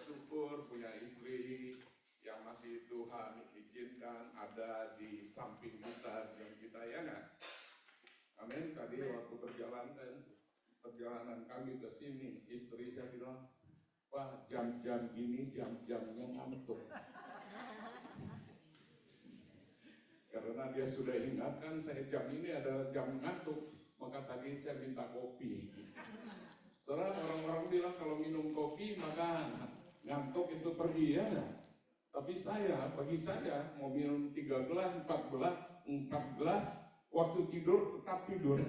bersyukur punya istri yang masih Tuhan izinkan ada di samping kita dan kita, ya nggak? Amin. Tadi waktu perjalanan kami ke sini, istri saya bilang, "Wah, jam-jam ini jam-jamnya ngantuk." Karena dia sudah ingatkan saya jam ini adalah jam ngantuk, maka tadi saya minta kopi. Soalnya orang-orang bilang kalau minum kopi maka ngantuk itu pergi, ya. Tapi bagi saya mau minum 3 gelas, 4 gelas, waktu tidur tetap tidur.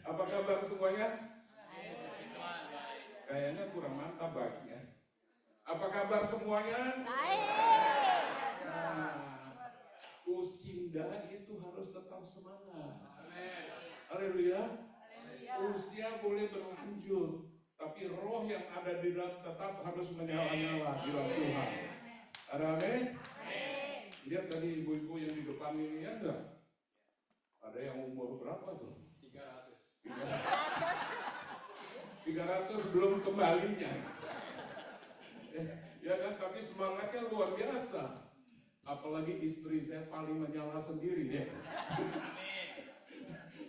Apa kabar semuanya? Kayaknya kurang mantap baginya. Apa kabar semuanya? Usinda itu harus tetap semangat. Haleluya. Usia boleh berlanjut, tapi roh yang ada di dalam tetap harus menyala-nyala di dalam Tuhan. Ada amin? Lihat tadi ibu-ibu yang di depan ini, ya enggak? Ada yang umur berapa tuh? 300 belum kembalinya. Ya kan, tapi semangatnya luar biasa. Apalagi istri saya paling menyala sendiri, ya.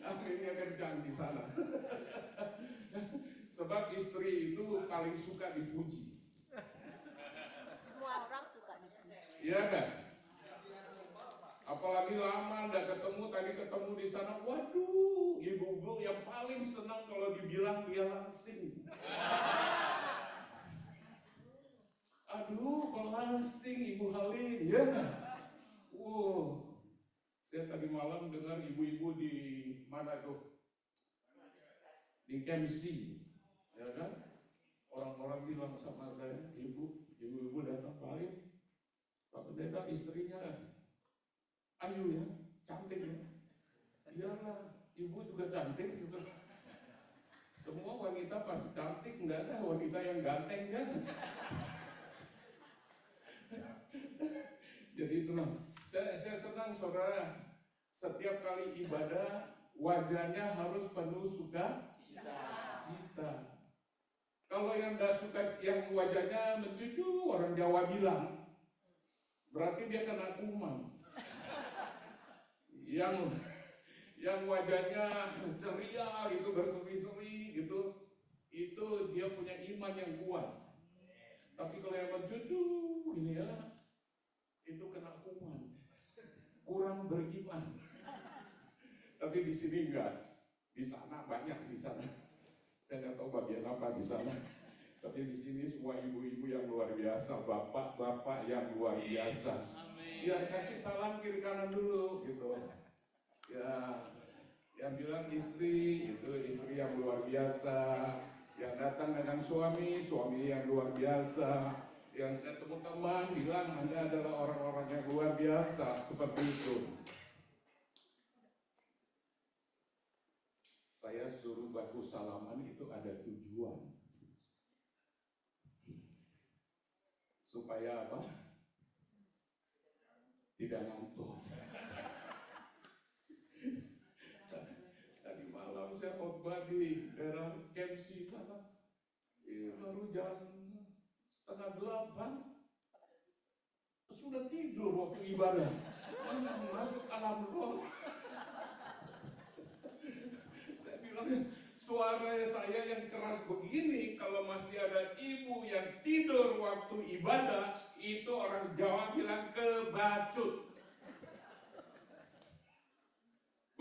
Akhirnya kencang di sana. Sebab istri itu paling suka dipuji. Semua orang suka dipuji. Iya kan? Apalagi lama nggak ketemu, tadi ketemu di sana. Waduh, ibu-ibu yang paling senang kalau dibilang dia langsing. Aduh, langsing Ibu Halim, ya. Wow. Saya tadi malam dengar ibu-ibu di mana tuh? Di KMC, ya kan? Orang-orang bilang sama saya, ibu-ibu datang paling, Pak Pendeta istrinya, ayu ya, cantik ya. Iyalah, ibu juga cantik juga. Semua wanita pasti cantik, nggak ada wanita yang ganteng kan? Jadi itulah. Saya senang saudara, setiap kali ibadah wajahnya harus penuh sukacita. Kalau yang tidak suka, yang wajahnya mencucu, orang Jawa bilang, berarti dia kena kuman. Yang wajahnya ceria gitu, berseri-seri gitu, itu dia punya iman yang kuat. Tapi kalau yang mencucu ini ya, itu kena kuman, kurang beriman. Tapi di sini enggak, di sana banyak di sana. Saya nggak tahu bagian apa di sana. Tapi di sini semua ibu-ibu yang luar biasa, bapak-bapak yang luar biasa. Ya kasih salam kiri kanan dulu gitu. Ya, yang bilang istri itu istri yang luar biasa. Yang datang dengan suami yang luar biasa. Yang ketemu teman bilang Anda adalah orang-orang yang luar biasa, seperti itu. Saya suruh baku salaman itu ada tujuan. Supaya apa? Tidak ngantuk. Tadi malam saya khotbah di daerah KMC sana. Baru jam 7:30 sudah tidur waktu ibadah. Masuk alam roh. Saya bilang, suara saya yang keras begini, kalau masih ada ibu yang tidur waktu ibadah, itu orang Jawa bilang kebacut.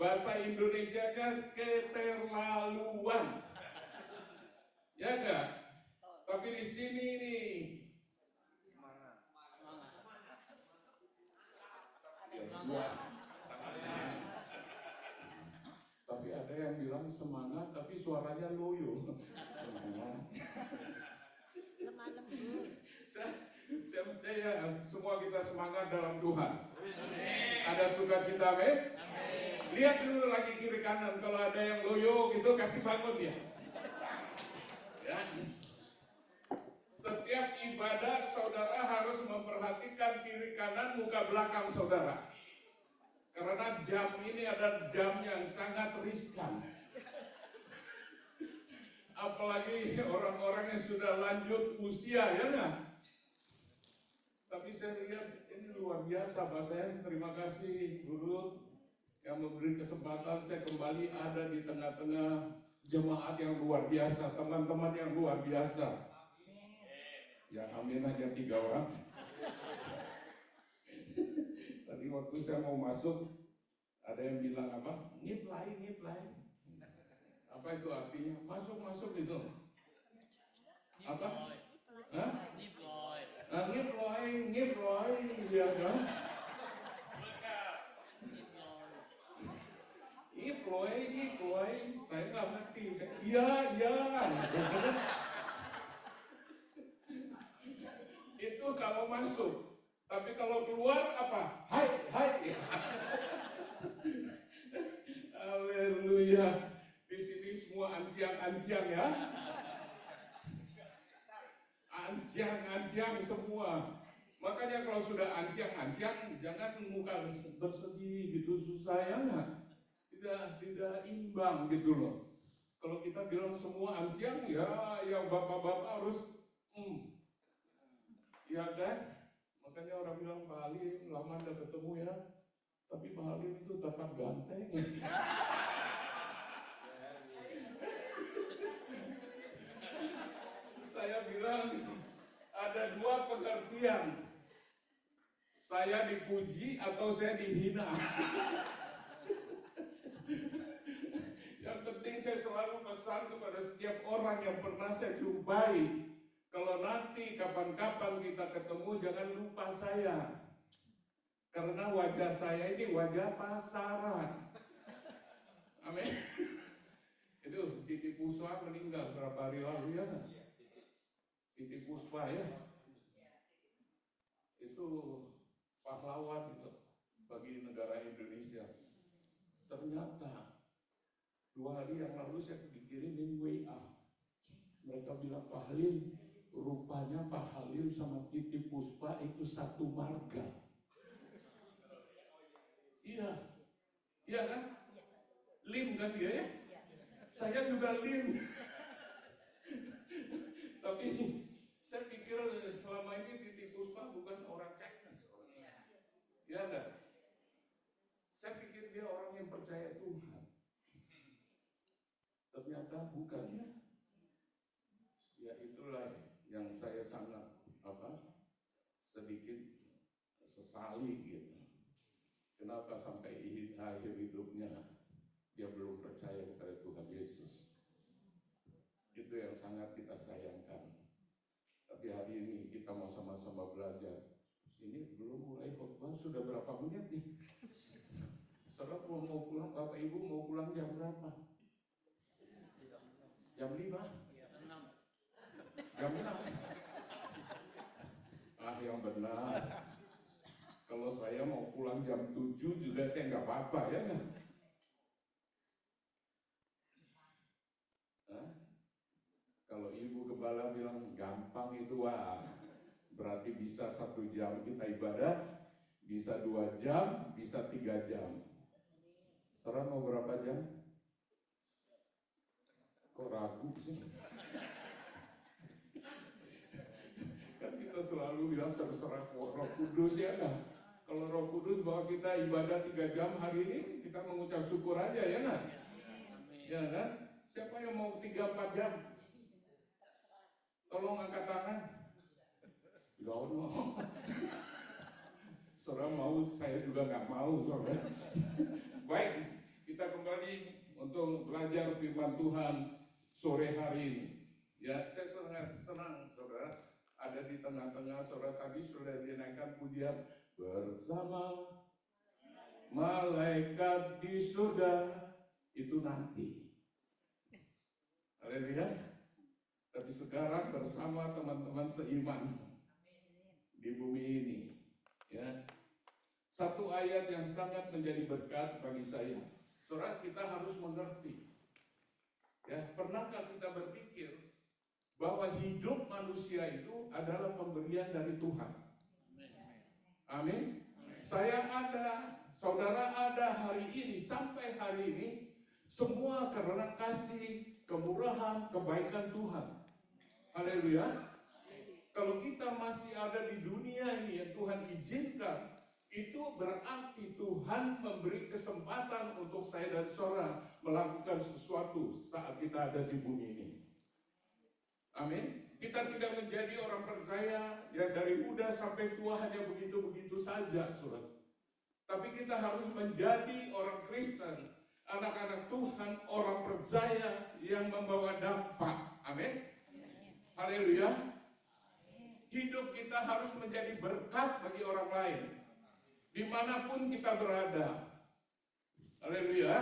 Bahasa Indonesianya keterlaluan. Ya enggak? Tapi di sini nih, tapi ada yang bilang semangat, tapi suaranya loyo. Semangat. Lemah lembut. Saya percaya semua kita semangat dalam Tuhan. Ada sukacita, amin. Lihat dulu lagi kiri kanan, kalau ada yang loyo gitu kasih bangun dia. Ya. Setiap ibadah saudara harus memperhatikan kiri kanan muka belakang saudara. Karena jam ini adalah jam yang sangat riskan. Apalagi orang-orang yang sudah lanjut usia, ya nggak? Tapi saya lihat ini luar biasa Pak Sen. Terima kasih Guru yang memberi kesempatan saya kembali ada di tengah-tengah jemaat yang luar biasa, teman-teman yang luar biasa. Ya amin aja 3 orang. Tadi waktu saya mau masuk, ada yang bilang apa? Ngiplai. Apa itu artinya? Masuk gitu. Apa? Hah? Ngiplai, ya kan? Ngiplai, saya nggak ngerti. Iya. Itu kalau masuk. Tapi kalau keluar apa? Hai. Haleluya. Di sini semua anjang-anjang ya. Anjang semua. Makanya kalau sudah anjang, jangan muka bersedih gitu, susah ya nggak? Tidak imbang gitu loh. Kalau kita bilang semua anjang, ya bapak-bapak harus ya kan? Makanya orang bilang Pak Halim lama udah ketemu ya, tapi Pak Halim itu tetap ganteng. Saya bilang ada 2 pengertian, saya dipuji atau saya dihina. Yang penting saya selalu pesan kepada setiap orang yang pernah saya jumpai, kalau nanti kapan-kapan kita ketemu jangan lupa saya. Karena wajah saya ini wajah pasaran. Amin. Itu Titi Puspa meninggal berapa hari lalu ya kan? Titi Puspa ya. Itu pahlawan itu bagi negara Indonesia. Ternyata 2 hari yang lalu saya dikirimin WA. Mereka bilang Pak Halim, rupanya Pak Halim sama Titi Puspa itu satu marga. Iya kan? Lim kan dia ya? Saya juga lim. Tapi saya pikir selama ini Titi Puspa bukan orang Chinese. Ya enggak? Saya pikir dia orang yang percaya Tuhan. Ternyata bukan ya. Ya itulah yang saya sangat sedikit sesali gitu. Kenapa sampai akhir hidupnya dia belum percaya kepada Tuhan Yesus. Itu yang sangat kita sayangkan. Tapi hari ini kita mau sama-sama belajar. Ini belum mulai khotbah sudah berapa menit nih? Saudara mau pulang, Bapak Ibu mau pulang jam berapa? Jam 5? Jam 6? Yang benar. Kalau saya mau pulang jam 7 juga saya nggak apa-apa ya kan? Kalau Ibu Gembala bilang gampang itu berarti bisa 1 jam kita ibadah, bisa 2 jam, bisa 3 jam. Saudara mau berapa jam? Kok ragu sih? Kan kita selalu bilang terserah Roh Kudus ya kan? Kalau Roh Kudus bahwa kita ibadah 3 jam hari ini, kita mengucap syukur aja ya kan? Ya kan? Siapa yang mau 3-4 jam? Tolong angkat tangan. Gak mau. Saudara mau, saya juga nggak mau saudara. Baik, kita kembali untuk belajar firman Tuhan sore hari ini. Ya, saya sangat senang saudara ada di tengah-tengah saudara. Tadi sudah dinaikkan pujian bersama malaikat di surga itu nanti. Haleluya. Tapi sekarang bersama teman-teman seiman di bumi ini, ya. Satu ayat yang sangat menjadi berkat bagi saya. Saudara, kita harus mengerti. Ya, pernahkah kita berpikir bahwa hidup manusia itu adalah pemberian dari Tuhan? Amin. Saya ada, saudara ada hari ini, sampai hari ini, semua karena kasih kemurahan, kebaikan Tuhan. Haleluya. Kalau kita masih ada di dunia ini yang Tuhan izinkan, itu berarti Tuhan memberi kesempatan untuk saya dan saudara melakukan sesuatu saat kita ada di bumi ini. Amin. Kita tidak menjadi orang percaya yang dari muda sampai tua hanya begitu-begitu saja, saudara. Tapi kita harus menjadi orang Kristen, anak-anak Tuhan, orang percaya yang membawa dampak. Amin. Haleluya. Hidup kita harus menjadi berkat bagi orang lain, dimanapun kita berada. Haleluya.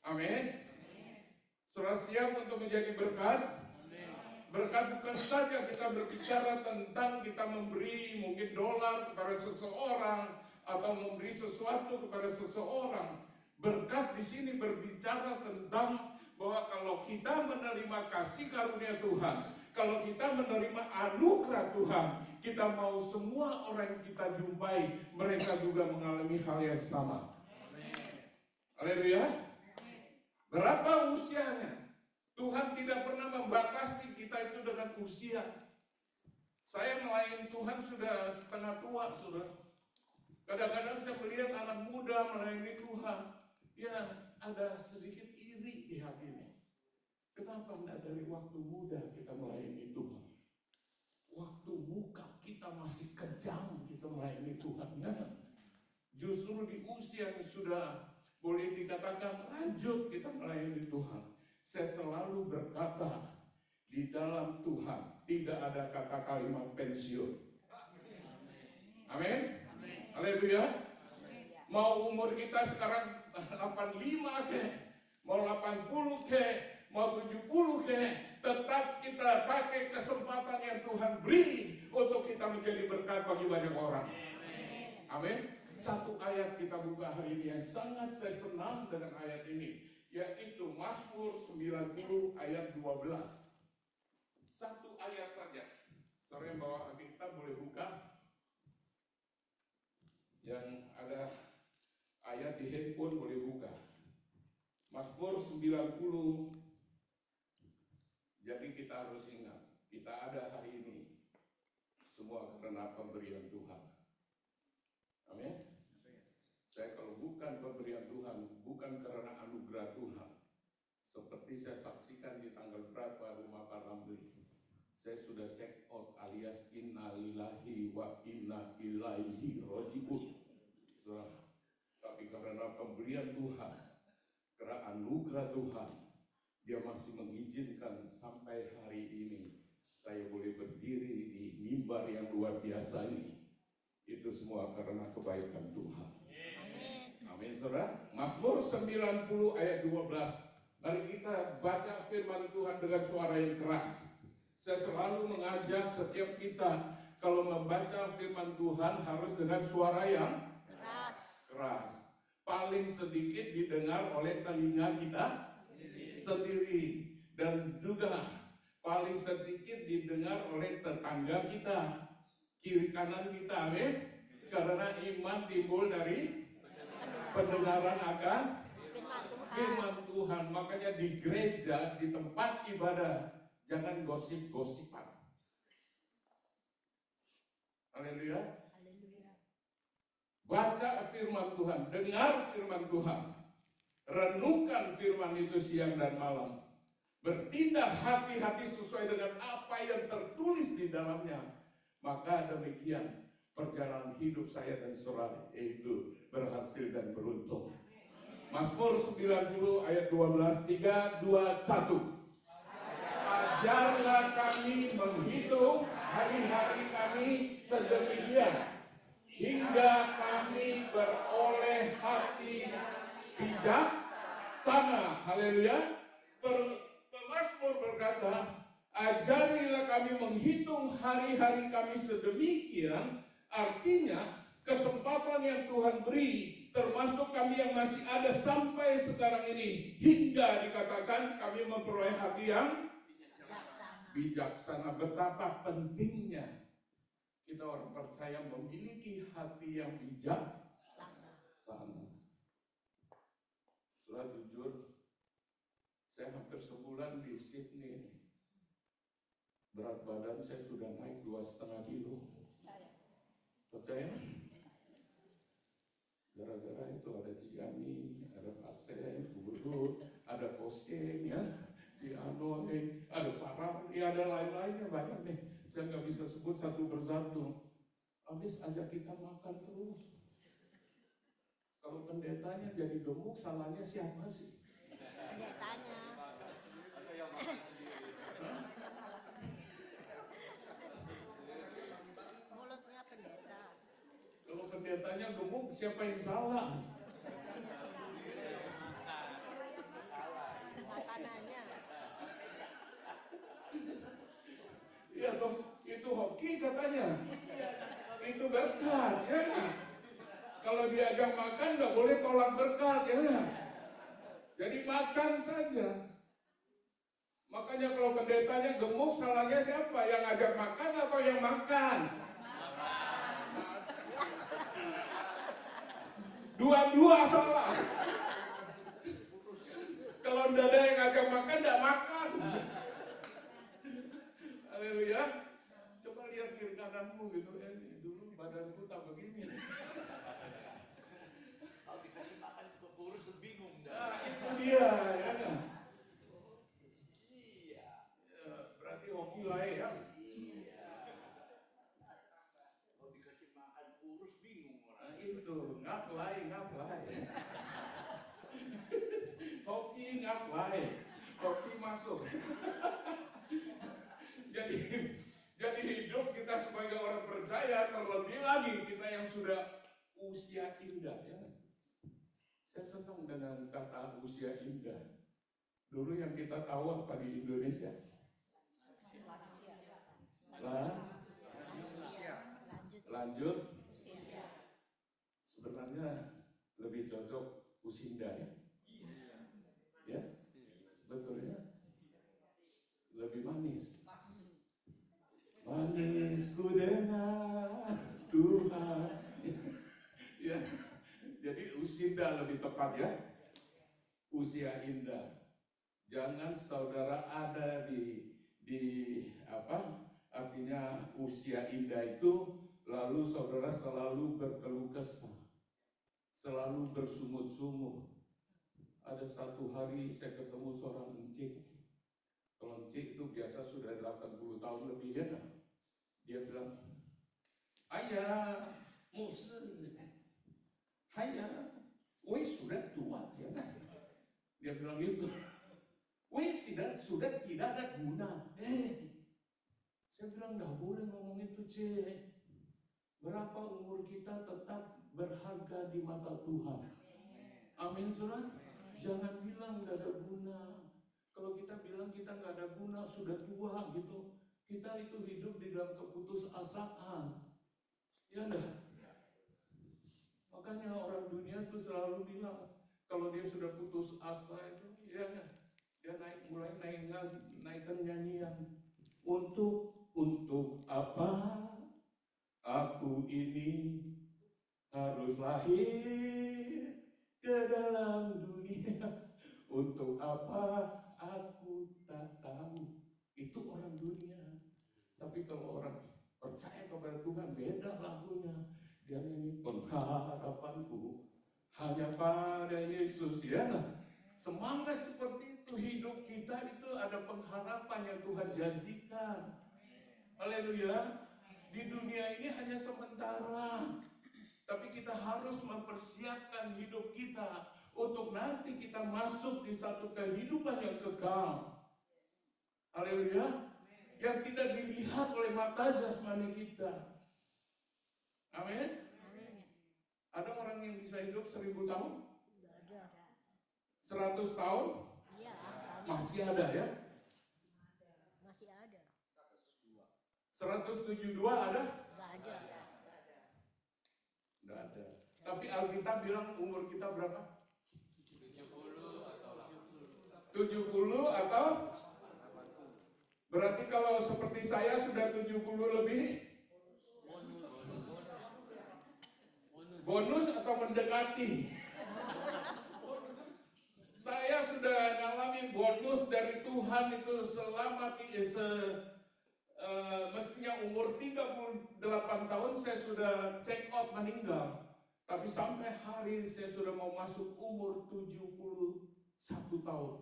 Amin. Saudara siap untuk menjadi berkat? Berkat bukan saja kita berbicara tentang kita memberi mungkin dolar kepada seseorang atau memberi sesuatu kepada seseorang. Berkat di sini berbicara tentang bahwa kalau kita menerima kasih karunia Tuhan, kalau kita menerima anugerah Tuhan, kita mau semua orang yang kita jumpai mereka juga mengalami hal yang sama. Haleluya. Berapa usianya? Tuhan tidak pernah membatasi kita itu dengan usia. Saya melayani Tuhan sudah setengah tua, saudara. Kadang-kadang saya melihat anak muda melayani Tuhan, ya ada sedikit iri di hatinya. Kenapa tidak dari waktu muda kita melayani Tuhan? Waktu muka kita masih kejam kita melayani Tuhan. Nah, justru di usia yang sudah boleh dikatakan lanjut kita melayani Tuhan. Saya selalu berkata, di dalam Tuhan tidak ada kata kalimat pensiun. Amin. Haleluya. Mau umur kita sekarang 85 ke, mau 80 ke, mau 70 ke, tetap kita pakai kesempatan yang Tuhan beri untuk kita menjadi berkat bagi banyak orang. Amin. Satu ayat kita buka hari ini yang sangat saya senang dengan ayat ini, yaitu Mazmur 90 ayat 12. Satu ayat saja. Saudara yang bawa Alkitab boleh buka. Yang ada ayat di handphone boleh buka. Mazmur 90. Jadi kita harus ingat, kita ada hari ini semua karena pemberian Tuhan. Amin. Saya kalau bukan pemberian Tuhan, bukan karena anugerah Tuhan, seperti saya saksikan di tanggal berapa rumah Pak Ramli, saya sudah check out alias inna lillahi wa inna ilaihi raji'un. Tapi karena pemberian Tuhan, karena anugerah Tuhan, Dia masih mengizinkan sampai hari ini saya boleh berdiri di mimbar yang luar biasa ini. Itu semua karena kebaikan Tuhan. Amin, saudara. Mazmur 90 ayat 12. Mari kita baca firman Tuhan dengan suara yang keras. Saya selalu mengajak setiap kita kalau membaca firman Tuhan harus dengan suara yang keras. Paling sedikit didengar oleh telinga kita sendiri. Dan juga paling sedikit didengar oleh tetangga kita, kiri kanan kita. Amin. Karena iman timbul dari pendengaran akan firman Tuhan. Makanya di gereja, di tempat ibadah, jangan gosip-gosipan. Haleluya. Baca firman Tuhan, dengar firman Tuhan, renungkan firman itu siang dan malam. Bertindak hati-hati sesuai dengan apa yang tertulis di dalamnya. Maka demikian perjalanan hidup saya dan saudara itu berhasil dan beruntung. Mazmur 90 ayat 12, 3, 2, 1. Ajarlah kami menghitung hari-hari kami sedemikian, hingga kami beroleh hati bijaksana. Haleluya. Mazmur berkata, ajarilah kami menghitung hari-hari kami sedemikian. Artinya kesempatan yang Tuhan beri, termasuk kami yang masih ada sampai sekarang ini, hingga dikatakan kami memperoleh hati yang bijaksana. Betapa pentingnya kita orang percaya memiliki hati yang bijaksana. Saudara jujur, Saya hampir sebulan di Sydney. Berat badan saya sudah naik 2,5 kilo. Percaya? Gara-gara itu ada Ciani, ada Pasien, Guru, ada Kosen, ya, Cianoy, ada Parang, ya ada lain-lainnya banyak nih. Saya nggak bisa sebut satu persatu. Habis ajak kita makan terus. Kalau pendetanya jadi gemuk, salahnya siapa sih? Pendetanya. Mulutnya pendeta. Kalau pendetanya gemuk, siapa yang salah? Makanannya. Iya toh, itu hoki katanya. Itu berkat, ya kan? Kalau diajak makan, nggak boleh tolak berkat, ya kan? Jadi makan saja. Makanya kalau pendetanya gemuk, salahnya siapa? Yang ngajak makan atau yang makan? Dua-dua salah. Kalau tidak ada yang ngajak makan, tidak makan. Haleluya. Coba lihat kiri kananmu gitu. Dulu badanku tak begini. Kalau dikasih makan ke kurus bingung dah. Nah, itu dia, ya kan? Iya. Ya, berarti hoki lain ya. Iya. Kalau dikasih makan kurus bingung Nah, orang. itu ngaplai. Hoki ngaplai, hoki masuk. Jadi hidup kita sebagai orang percaya, terlebih lagi kita yang sudah usia indah, ya. Saya senang dengan kata usia indah. Dulu yang kita tahu apa di Indonesia? Lanjut. Sebenarnya lebih cocok usinda, ya. Ya, betul ya. Lebih manis. Manis ku dengar Tuhan. Ya, jadi usinda lebih tepat ya. Usia indah. Jangan saudara ada di apa? Artinya usia indah itu lalu saudara selalu berkeluh kesah, selalu bersungut-sungut. Ada satu hari saya ketemu seorang encik. Kalau encik itu biasa sudah 80 tahun lebih ya kan? Dia bilang, ayah, musen, ayah, wes sudah tua ya kan? Dia bilang gitu, wes sudah tidak ada guna. Saya bilang nggak boleh ngomong itu cek. Berapa umur kita tetap berharga di mata Tuhan. Amin saudara. Jangan bilang nggak ada guna. Kalau kita bilang kita nggak ada guna, sudah tua gitu, kita itu hidup di dalam keputusasaan. Ya enggak? Makanya orang dunia tuh selalu bilang kalau dia sudah putus asa itu, ya enggak? Dia mulai naikkan nyanyian. Untuk apa aku ini harus lahir ke dalam dunia? Untuk apa aku tak tahu. Itu orang dunia. Tapi kalau orang percaya kepada Tuhan, beda lagunya. Dia nyanyi, pengharapanku hanya pada Yesus. Ya, semangat seperti itu. Hidup kita itu ada pengharapan yang Tuhan janjikan. Haleluya. Di dunia ini hanya sementara. Tapi kita harus mempersiapkan hidup kita untuk nanti kita masuk di satu kehidupan yang kekal. Haleluya. Yang tidak dilihat oleh mata jasmani kita. Amin. Ada orang yang bisa hidup 1000 tahun? 100 tahun? Iya. Masih ada ya? Masih ada. 172 ada? Nggak ada. Nggak ada. Tapi Alkitab bilang umur kita berapa? 70 atau? Berarti kalau seperti saya sudah 70 lebih? Bonus atau mendekati? Saya sudah mengalami alami bonus dari Tuhan itu selama mestinya umur 38 tahun saya sudah check out meninggal. Tapi sampai hari ini saya sudah mau masuk umur 71 tahun.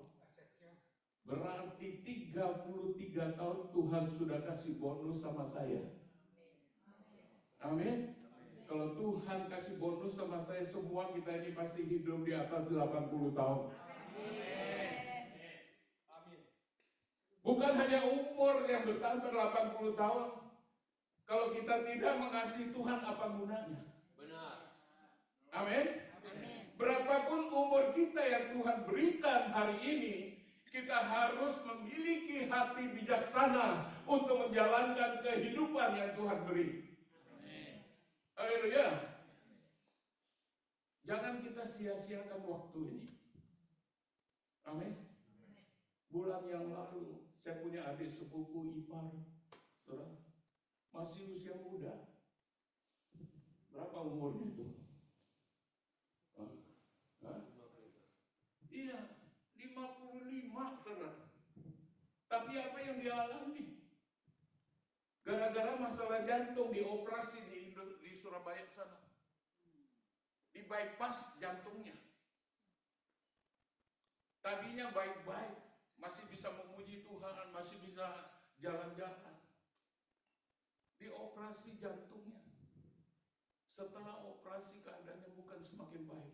Berarti 33 tahun Tuhan sudah kasih bonus sama saya. Amin. Kalau Tuhan kasih bonus sama saya, semua kita ini pasti hidup di atas 80 tahun. Bukan hanya umur yang bertambah 80 tahun. Kalau kita tidak mengasihi Tuhan, apa gunanya? Benar. Amin. Berapapun umur kita yang Tuhan berikan hari ini, kita harus memiliki hati bijaksana untuk menjalankan kehidupan yang Tuhan beri. Haleluya. Jangan kita sia-siakan waktu ini. Amin. Bulan yang lalu saya punya adik sepupu ipar, saudara, masih usia muda. Berapa umurnya itu? Iya, 55, saudara. Tapi apa yang dia alami? Gara-gara masalah jantung dioperasi di Surabaya sana. Di bypass jantungnya. Tadinya baik-baik, masih bisa memuji Tuhan, masih bisa jalan-jalan. Dioperasi jantungnya. Setelah operasi keadaannya bukan semakin baik,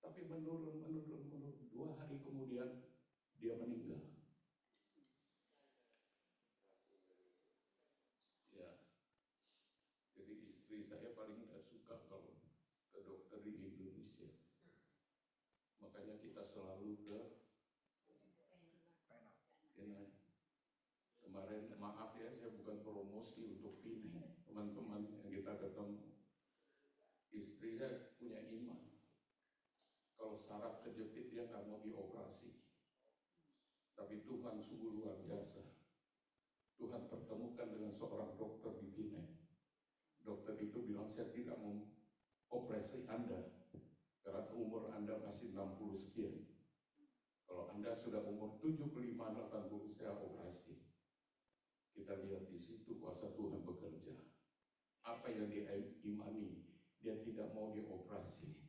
tapi menurun. 2 hari kemudian dia meninggal. Ya. Jadi istri saya paling tidak suka kalau ke dokter di Indonesia. Makanya kita selalu ke Pinang. Kemarin maaf ya, saya bukan promosi untuk Pinang, teman-teman yang kita ketemu. Istri saya punya iman. Kalau saraf kejepit dia nggak mau dioperasi. Tapi Tuhan sungguh luar biasa. Tuhan pertemukan dengan seorang dokter di Pinang. Dokter itu bilang, saya tidak mau operasi Anda karena umur Anda masih 60 sekian. Kalau Anda sudah umur 75-80 saya operasi. Kita lihat di situ kuasa Tuhan bekerja. Apa yang dia imani, dia tidak mau dioperasi.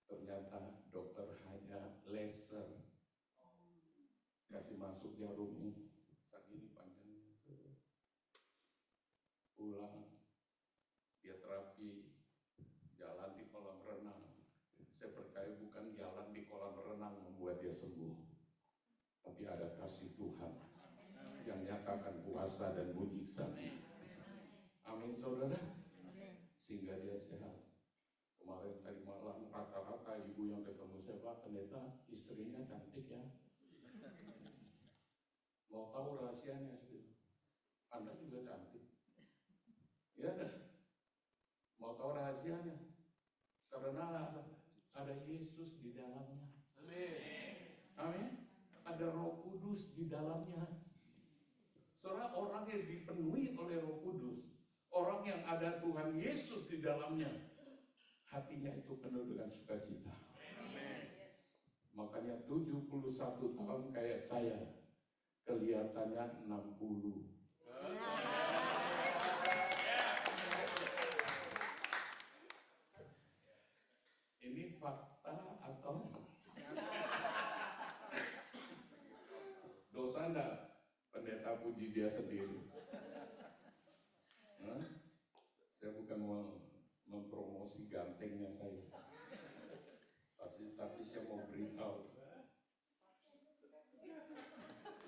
Ternyata dokter hanya laser, kasih masuk jarumnya segini panjangnya, pulang dia terapi, jalan di kolam renang. Saya percaya bukan jalan di kolam renang membuat dia sembuh, tapi ada kasih Tuhan yang nyatakan kuasa dan mujizatnya. Amin saudara, sehingga dia sehat. Kemarin tadi malam rata-rata ibu yang ketemu saya, Pak Pendeta, istrinya cantik ya. Mau tahu rahasianya? Anda juga cantik. Ya dah. Mau tahu rahasianya? Karena ada Yesus di dalamnya. Amin. Amin. Ada Roh Kudus di dalamnya. Saudara, orang yang dipenuhi oleh Roh Kudus, orang yang ada Tuhan Yesus di dalamnya, hatinya itu penuh dengan sukacita. Makanya 71 tahun kayak saya, kelihatannya 60. Ini fakta atau dosa enggak? Pendeta puji dia sendiri. Hah? Saya bukan mau mempromosi gantengnya saya. Tapi saya mau beritahu.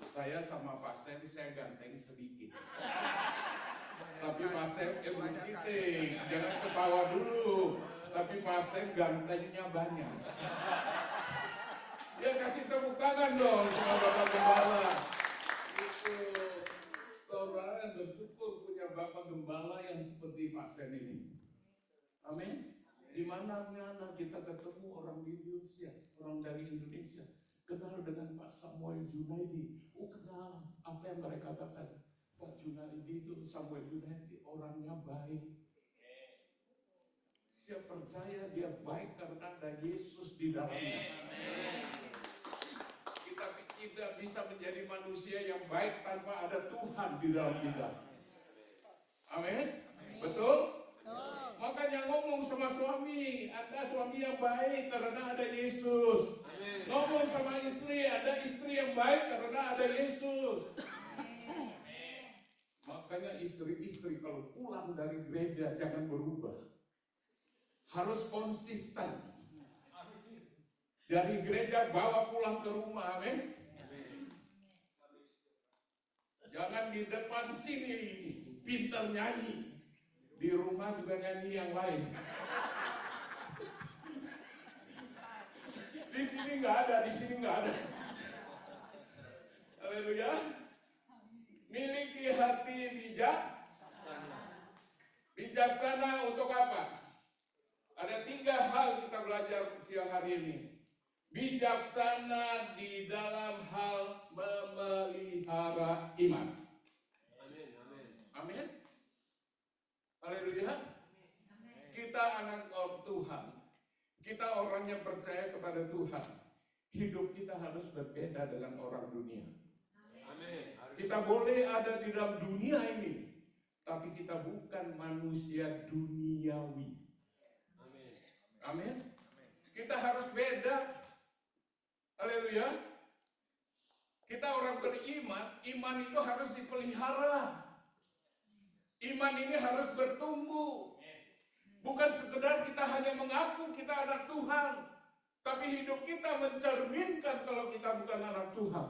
Saya sama Pak Sem, saya ganteng sedikit. Tapi Pak Sem kiting, jangan ketawa dulu. Tapi Pak Sem gantengnya banyak. Ya kasih tepuk tangan dong sama Bapak Gembala. Itu saudara bersyukur punya Bapak Gembala yang seperti Pak Sem ini. Amin. Di mana-mana kita ketemu orang di Indonesia, orang dari Indonesia, kenal dengan Pak Samuel Junaidi. Kenal apa yang mereka katakan. Pak Junaidi itu, Samuel Junaidi orangnya baik. Saya percaya dia baik karena ada Yesus di dalamnya. Kita tidak bisa menjadi manusia yang baik tanpa ada Tuhan di dalam kita. Amin. Betul? Tuh. Makanya ngomong sama suami, ada suami yang baik karena ada Yesus. Amin. Ngomong sama istri, ada istri yang baik karena ada Yesus. Makanya istri-istri kalau pulang dari gereja jangan berubah. Harus konsisten. Dari gereja bawa pulang ke rumah, amin. Jangan di depan sini pintar nyanyi, di rumah juga nyanyi yang lain. Di sini nggak ada, di sini nggak ada. Haleluya. Miliki hati bijaksana untuk apa? Ada 3 hal kita belajar siang hari ini. Bijaksana di dalam hal memelihara iman. Amin. Amin. Amin. Haleluya. Kita anak Tuhan. Kita orang yang percaya kepada Tuhan. Hidup kita harus berbeda dengan orang dunia. Amin. Kita boleh ada di dalam dunia ini, tapi kita bukan manusia duniawi. Amin. Amin. Kita harus beda. Haleluya. Kita orang beriman, iman itu harus dipelihara. Iman ini harus bertumbuh. Bukan sekedar kita hanya mengaku kita anak Tuhan, tapi hidup kita mencerminkan kalau kita bukan anak Tuhan.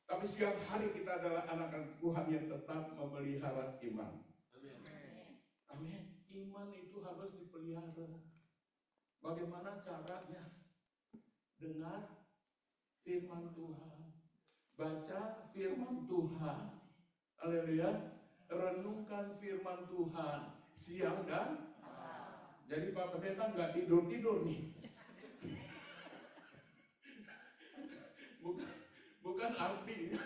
Tapi siang hari kita adalah anak-anak Tuhan yang tetap memelihara iman. Amin. Iman itu harus dipelihara. Bagaimana caranya? Dengar firman Tuhan, baca firman Tuhan, haleluya, renungkan firman Tuhan siang dan malam. Jadi Pak Pendeta nggak tidur nih. Bukan artinya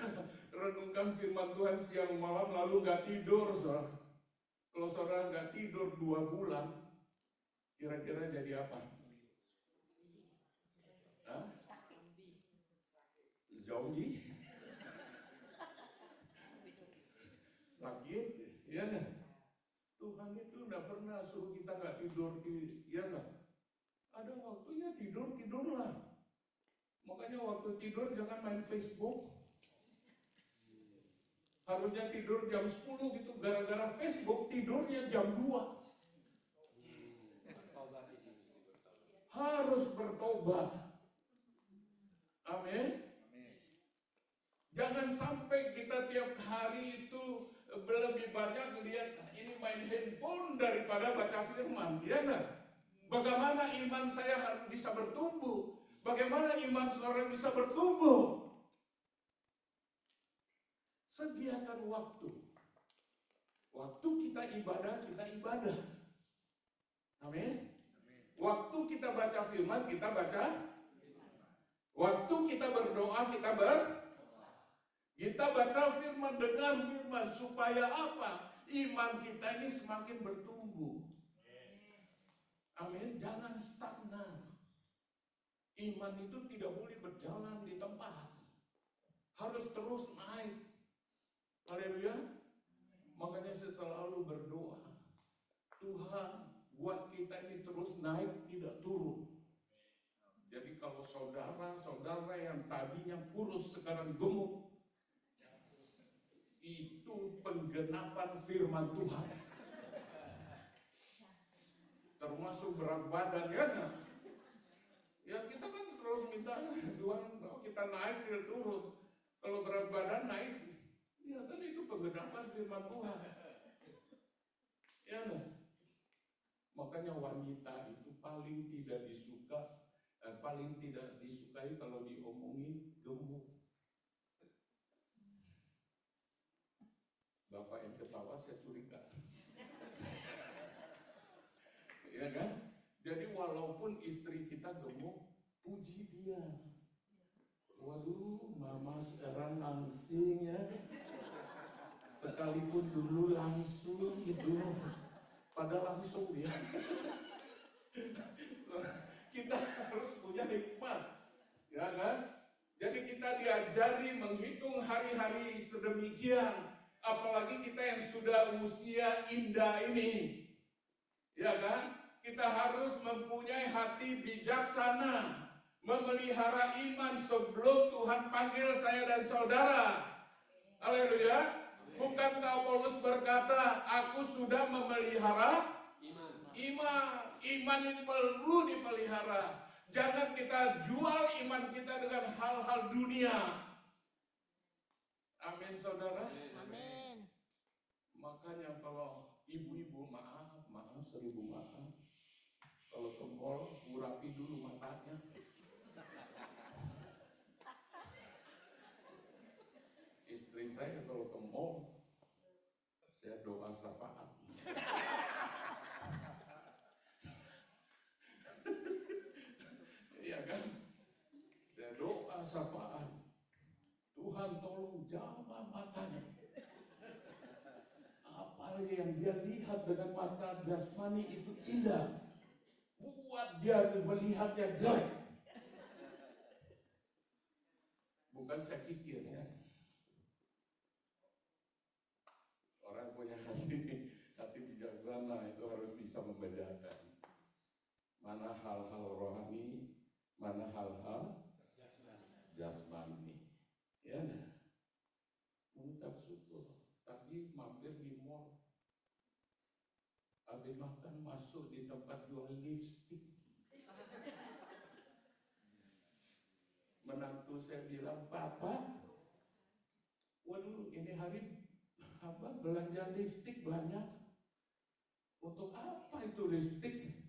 renungkan firman Tuhan siang malam lalu nggak tidur, saudara. Kalau saudara nggak tidur 2 bulan, kira-kira jadi apa? Hah? Zombie? Sakit? Iya nggak? Tuhan itu nggak pernah suruh kita nggak tidur, iya nggak? Ada waktunya tidurlah. Makanya waktu tidur jangan main Facebook. Harusnya tidur jam 10 gitu, gara-gara Facebook tidurnya jam 2. Harus bertobat. Amin. Jangan sampai kita tiap hari itu lebih banyak lihat ini main handphone daripada baca firman, ya enggak? Bagaimana iman saya harus bisa bertumbuh? Bagaimana iman saudara bisa bertumbuh? Sediakan waktu. Waktu kita ibadah. Amin. Waktu kita baca firman, kita baca. Waktu kita berdoa, kita baca firman, dengar firman. Supaya apa? Iman kita ini semakin bertumbuh. Amin. Jangan stagnan. Iman itu tidak boleh berjalan di tempat. Harus terus naik. Haleluya. Makanya saya selalu berdoa. Tuhan, buat kita ini terus naik, tidak turun. Jadi kalau saudara-saudara yang tadinya kurus sekarang gemuk, itu penggenapan firman Tuhan. Termasuk berat badan, ya kan? Ya kita kan terus minta Tuhan, kita naik tidak turun. Kalau berat badan naik, ya kan itu penggenapan firman Tuhan. Ya kan? Makanya wanita itu paling tidak disukai kalau diomongin gemuk. Bapak yang ketawa saya curiga. Ya kan? Jadi walaupun istri kita gemuk, puji dia. Waduh, mama sekarang langsing ya. Sekalipun dulu langsung gitu. Padahal langsung dia. Kita harus punya hikmat. Ya kan? Jadi kita diajari menghitung hari-hari sedemikian, apalagi kita yang sudah usia indah ini. Ya kan? Kita harus mempunyai hati bijaksana, memelihara iman sebelum Tuhan panggil saya dan saudara. Haleluya. Bukankah Paulus berkata, aku sudah memelihara iman. Iman itu perlu dipelihara. Jangan kita jual iman kita dengan hal-hal dunia. Amin, saudara. Amin. Makanya kalau ibu-ibu, maaf, 1000 maaf. Kalau ke mall, urapi dulu matanya. Istri saya kalau ke mall, saya doa syafaat. Iya kan? Saya doa syafaat. Tuhan tolong jamah matanya. Apalagi yang dia lihat dengan mata jasmani itu indah, buat dia melihatnya jelek. Bukan saya pikir ya. Orang punya hati bijaksana itu harus bisa membedakan mana hal-hal rohani, mana hal-hal jasmani. Ya nah, mengucap syukur. Tadi mampir di mall, habis makan masuk di tempat jual lipstik. Menantu saya bilang, Papa, waduh ini hari apa belanja lipstik banyak. Untuk apa itu lipstik?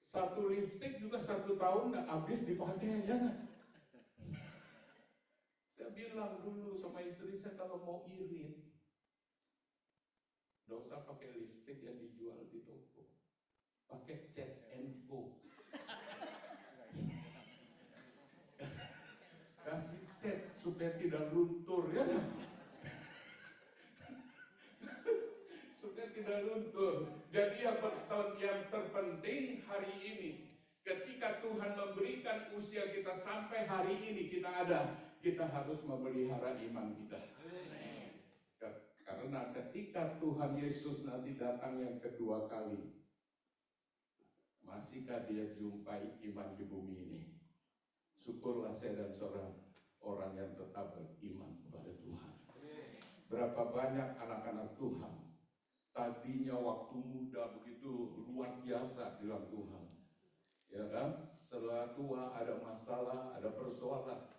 Satu lipstik juga 1 tahun nggak habis dipakai ya nggak? Saya bilang dulu sama istri saya kalau mau irit, nggak usah pakai lipstik yang dijual di toko, pakai Cat & Co. Kasih cat supaya tidak luntur ya kan? Supaya tidak luntur. Jadi yang terpenting hari ini, ketika Tuhan memberikan usia kita sampai hari ini kita ada, kita harus memelihara iman kita. Karena ketika Tuhan Yesus nanti datang yang kedua kali, masihkah dia jumpai iman di bumi ini? Syukurlah saya dan saudara orang yang tetap beriman kepada Tuhan. Berapa banyak anak-anak Tuhan tadinya waktu muda begitu luar biasa di dalam Tuhan, ya kan? Setelah tua ada masalah, ada persoalan.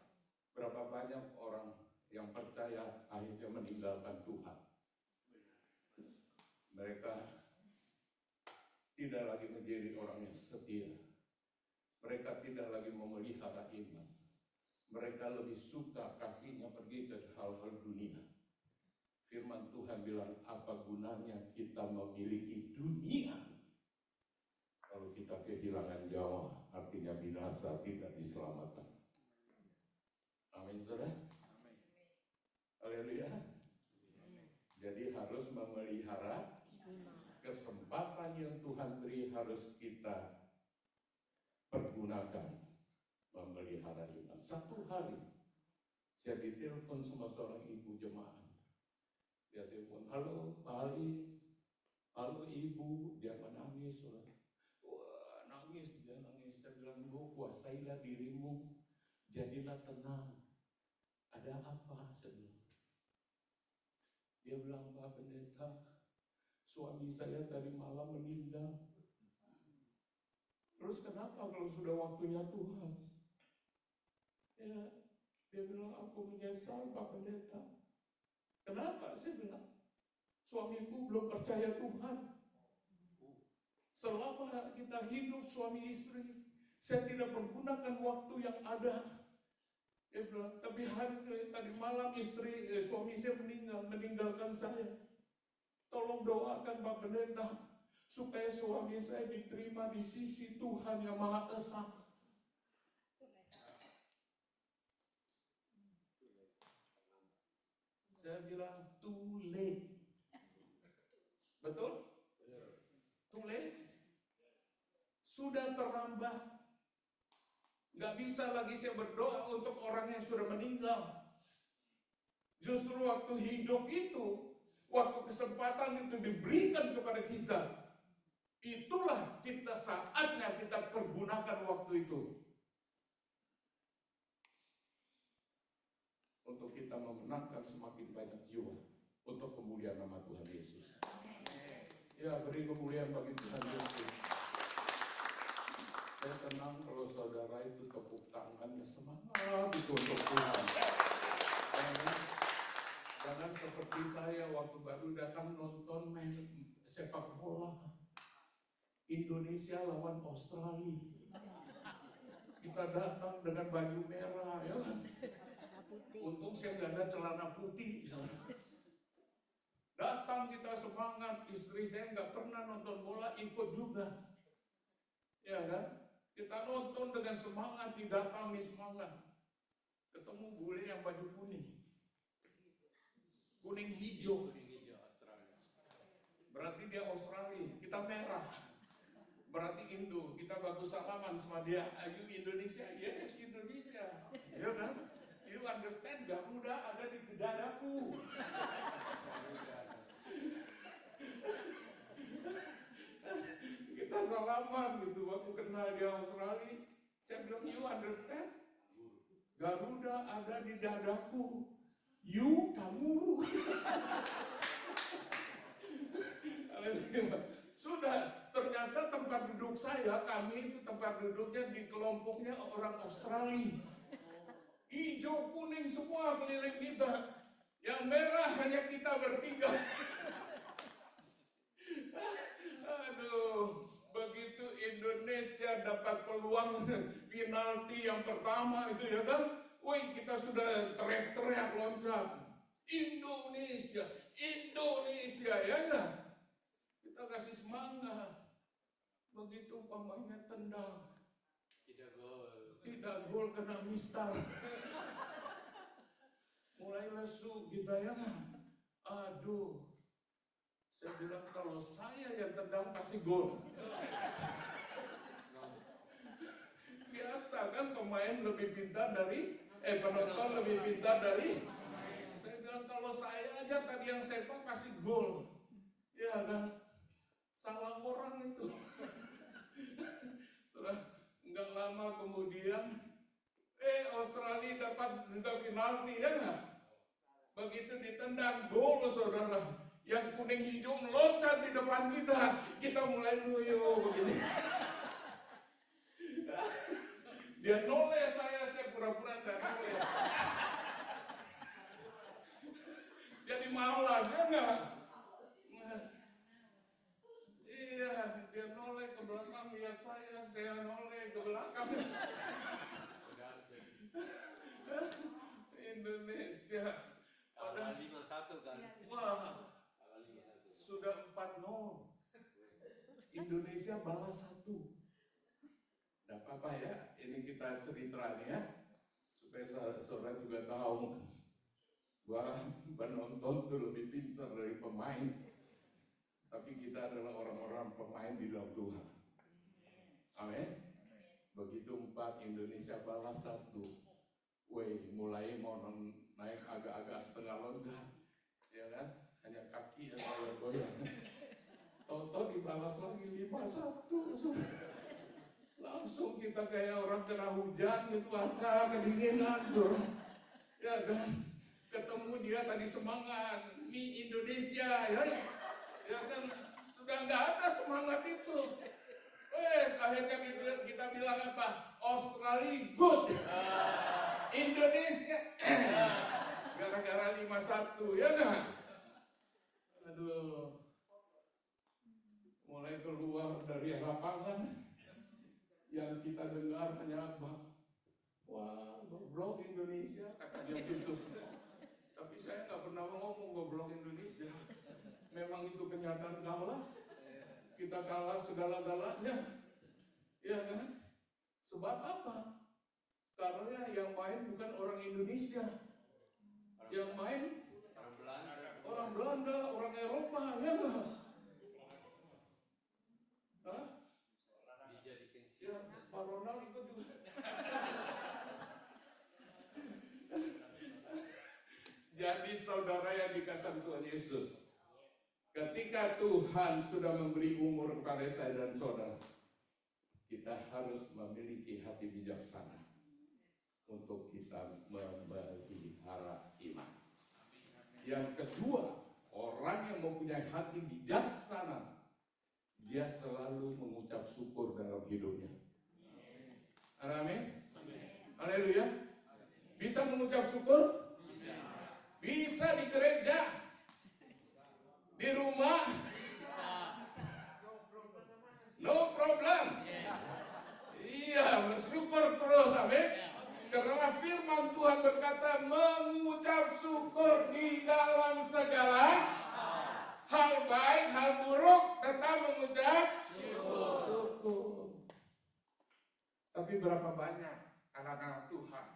Berapa banyak orang yang percaya akhirnya meninggalkan Tuhan. Mereka tidak lagi menjadi orang yang setia. Mereka tidak lagi memelihara iman. Mereka lebih suka kakinya pergi ke hal-hal dunia. Firman Tuhan bilang, apa gunanya kita memiliki dunia kalau kita kehilangan nyawa, artinya binasa, tidak diselamatkan. Amin, saudara. Haleluya. Jadi harus memelihara kesempatan yang Tuhan beri, harus kita pergunakan memelihara iman. Satu hari saya ditelepon sama seorang ibu jemaat. Dia telepon, halo Pak Ali, halo ibu, dia menangis. Wah, nangis, dia nangis. Saya bilang, Bu, kuasailah dirimu, jadilah tenang. Ada apa? Saya bilang. Dia bilang, Pak Pendeta, suami saya tadi malam meninggal. Terus kenapa kalau sudah waktunya Tuhan? Ya, dia bilang, aku menyesal Pak Pendeta. Kenapa? Saya bilang, suamiku belum percaya Tuhan. Selama kita hidup suami istri, saya tidak pergunakan waktu yang ada. Dia bilang, tapi tadi malam suami saya meninggalkan saya. Tolong doakan Pak Pendeta, supaya suami saya diterima di sisi Tuhan yang Maha Esa. Saya bilang, too late. Betul? Too late? Sudah terlambat. Nggak bisa lagi saya berdoa untuk orang yang sudah meninggal. Justru waktu hidup itu, waktu kesempatan itu diberikan kepada kita, itulah kita saatnya kita pergunakan waktu itu untuk kita memenangkan semakin banyak jiwa untuk kemuliaan nama Tuhan Yesus. Ya, beri kemuliaan bagi Tuhan Yesus. Saya senang kalau saudara itu tepuk tangannya semangat itu untuk Tuhan. Jangan seperti saya waktu baru datang nonton main sepak bola Indonesia lawan Australia. Kita datang dengan baju merah, ya kan? Untung saya nggak ada celana putih. Datang kita semangat, istri saya nggak pernah nonton bola, ikut juga. Ya kan? Kita nonton dengan semangat, didatangi semangat. Ketemu bule yang baju kuning. Kuning hijau. Berarti dia Australia, kita merah. Berarti Indo, kita bagus salaman sama dia. Are you Indonesia? Yes, Indonesia. Ya kan? You understand, Garuda ada di dadaku. Kita salaman gitu, waktu kenal dia Australia. Saya bilang, you understand? Garuda ada di dadaku. You kanguru. Sudah, ternyata tempat duduk saya, kami itu tempat duduknya di kelompoknya orang Australia. Hijau, kuning semua keliling kita. Yang merah hanya kita bertiga. Aduh, begitu Indonesia dapat peluang penalti yang pertama itu ya kan, woi kita sudah teriak-teriak loncat, Indonesia, Indonesia ya kan, kita kasih semangat. Begitu pemainnya tendang, tidak gol kena mistar, mulai lesu kita ya kan, aduh. Saya bilang kalau saya yang tendang pasti gol. Biasa kan pemain lebih pintar dari, penonton lebih pintar dari. Saya bilang kalau saya aja tadi yang sepak pasti gol. Ya kan, salah orang itu. Sudah nggak lama kemudian, Australia dapat juga final nih ya nggak? Begitu ditendang gol saudara. Yang kuning hijau meloncat di depan kita mulai loyo begini. Dia noleh saya pura-pura tidak noleh. Jadi malas ya enggak? Iya, dia noleh ke belakang lihat saya noleh ke belakang. Indonesia. Padahal 5-1 kan? Wah. Sudah 4-0. Indonesia balas 1. Tidak apa-apa ya, ini kita cerita nih ya, supaya saudara juga tahu bahwa penonton itu lebih pintar dari pemain. Tapi kita adalah orang-orang pemain di dalam Tuhan. Amin. Begitu 4 Indonesia balas 1. Woi, mulai mau naik agak-agak setengah loncat, ya kan? Hanya kaki yang goyang. Tahu-tahu dibalas lagi 5-1. Langsung kita kayak orang kena hujan gitu, basah, kedinginan, ya kan? Ketemu dia tadi semangat, Mi Indonesia, ya kan? Sudah nggak ada semangat itu. Akhirnya kita bilang apa? Australia good, Indonesia, gara-gara 5-1, ya kan? Aduh, mulai keluar dari lapangan, yang kita dengar hanya apa? Wah, goblok Indonesia, kata dia gitu. Tapi saya nggak pernah ngomong goblok Indonesia. Memang itu kenyataan kalah. Kita kalah segala-galanya, ya kan? Sebab apa? Karena yang main bukan orang Indonesia, yang main orang Belanda, orang Eropa, ya kan? Hah? Ya, Pak Ronald ikut juga. Kristus. Ketika Tuhan sudah memberi umur kepada saya dan saudara, kita harus memiliki hati bijaksana untuk kita memelihara iman. Yang kedua, orang yang mempunyai hati bijaksana, dia selalu mengucap syukur dalam hidupnya. Amin. Haleluya. Bisa mengucap syukur? Bisa di gereja, di rumah, no problem. Iya, bersyukur terus, amin. Karena firman Tuhan berkata mengucap syukur di dalam segala hal baik, hal buruk, tetap mengucap syukur. Tapi berapa banyak anak-anak Tuhan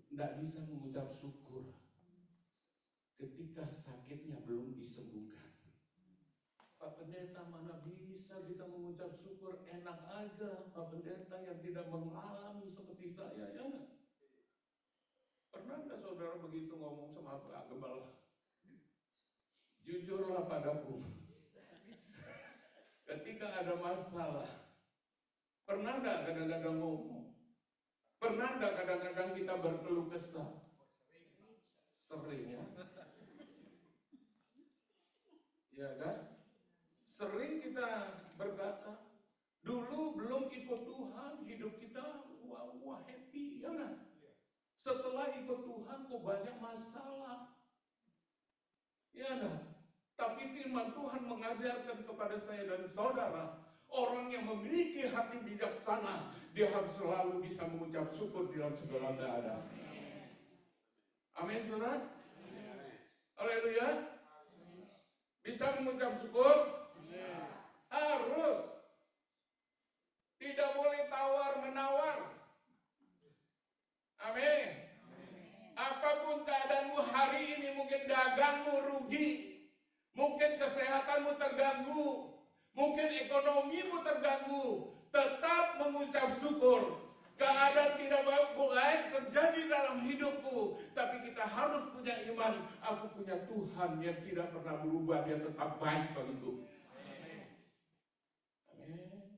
tidak bisa mengucap syukur ketika sakitnya belum disembuhkan. Pak Pendeta, mana bisa kita mengucap syukur? Enak aja Pak Pendeta yang tidak mengalami seperti saya, ya enggak? Pernah nggak saudara begitu ngomong sama Pak Gembala? Jujurlah padaku. Ketika ada masalah, pernah nggak kadang-kadang ngomong? Pernah nggak kadang-kadang kita berkeluh kesah? Sering ya? Ya kan? Sering kita berkata, dulu belum ikut Tuhan, hidup kita wah happy, ya kan? Setelah ikut Tuhan kok banyak masalah. Ya kan? Tapi firman Tuhan mengajarkan kepada saya dan saudara, orang yang memiliki hati bijaksana, dia harus selalu bisa mengucap syukur dalam segala keadaan. Amin, saudara? Haleluya. Bisa mengucap syukur? Harus. Tidak boleh tawar-menawar. Amin. Apapun keadaanmu hari ini, mungkin dagangmu rugi, mungkin kesehatanmu terganggu, mungkin ekonomimu terganggu, tetap mengucap syukur. Keadaan tidak baik terjadi dalam hidupku, tapi kita harus punya iman. Aku punya Tuhan yang tidak pernah berubah, dia tetap baik bagiku. Amin.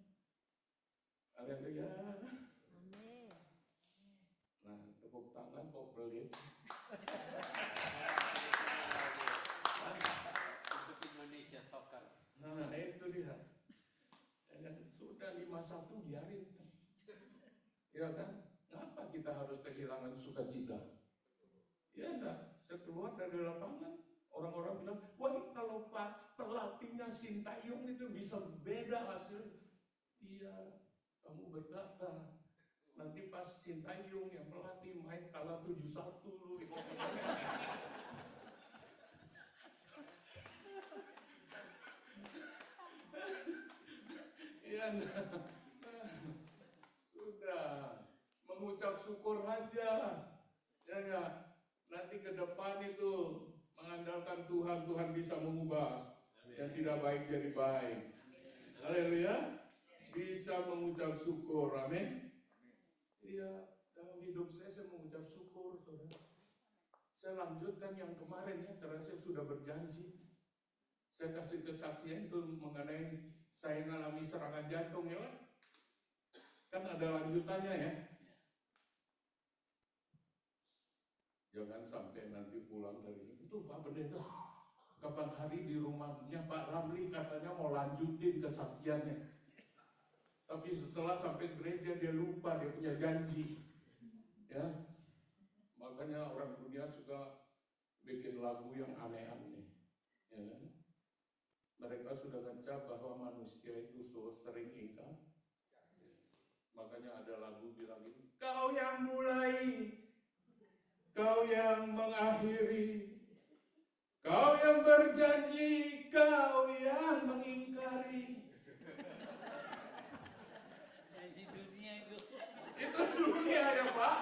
Haleluya. Amin. Nah, tepuk tangan kok pelit. Untuk Indonesia Soccer. Nah, itu dia. Sudah 5-1 biarin. Ya kan? Kenapa kita harus kehilangan sukacita? Ya enggak, saya keluar dari lapangan, orang-orang bilang, wah kalau Pak pelatihnya Sintayong itu bisa beda hasil. Iya, kamu berkata, nanti pas Sintayong yang pelatih main kalah 7-1 lu. Iya enggak? Sudah, mengucap syukur aja. Ya enggak? Nanti ke depan itu mengandalkan Tuhan, Tuhan bisa mengubah yang tidak baik jadi baik. Haleluya. Bisa mengucap syukur, amin. Iya, dalam hidup saya mengucap syukur, saudara. Saya lanjutkan yang kemarin ya, karena saya sudah berjanji. Saya kasih kesaksian itu mengenai saya mengalami serangan jantung, ya kan ada lanjutannya ya. Jangan sampai nanti pulang dari itu Pak Pendeta, kapan hari di rumahnya Pak Ramli katanya mau lanjutin kesaksiannya. Tapi setelah sampai gereja dia lupa, dia punya janji. Ya. Makanya orang dunia suka bikin lagu yang aneh-aneh. Ya kan? Mereka sudah ngecap bahwa manusia itu sering ingkar. Makanya ada lagu bilang ini, kau yang mulai, kau yang mengakhiri, kau yang berjanji, kau yang mengingkari. Di dunia itu. Itu dunia ya Pak.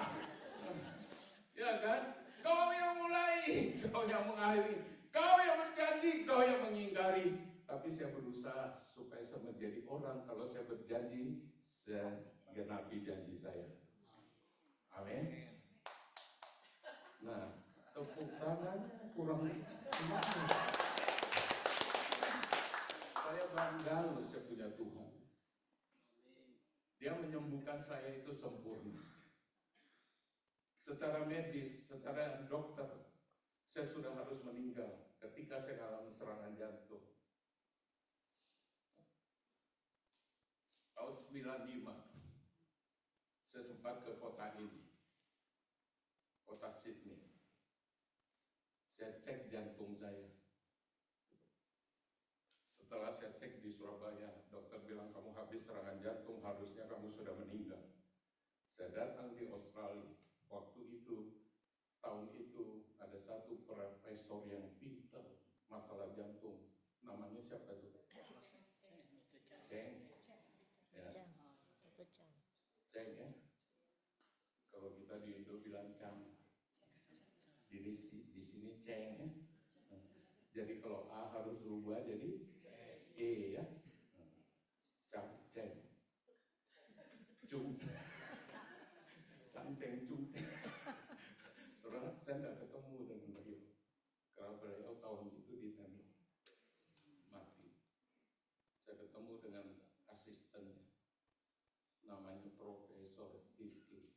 Ya kan? Kau yang mulai, kau yang mengakhiri, kau yang berjanji, kau yang mengingkari. Tapi saya berusaha supaya saya menjadi orang, kalau saya berjanji, saya genapi janji saya. Amin. Nah, tepuk tangan kurang Saya bangga loh saya punya Tuhan. Dia menyembuhkan saya itu sempurna. Secara medis, secara dokter, saya sudah harus meninggal ketika saya mengalami serangan jantung. Tahun 95, saya sempat ke kota ini, kota Sydney. Saya cek jantung saya. Setelah saya cek di Surabaya, dokter bilang kamu habis serangan jantung, harusnya kamu sudah meninggal. Saya datang di Australia. Waktu itu, tahun itu ada satu profesor yang pintar masalah jantung. Namanya siapa itu? Ceng. Ya. Ceng ya. Kalau kita di Indo bilang Cang. Di sini Ceng ya. Jadi kalau A harus berubah jadi E ya. Cang Ceng. Cung. Cang Ceng Cung. Saudara, saya tidak ketemu dengan beliau. Karena beliau tahun itu ditembak mati. Saya ketemu dengan asistennya. Namanya Profesor Rizky.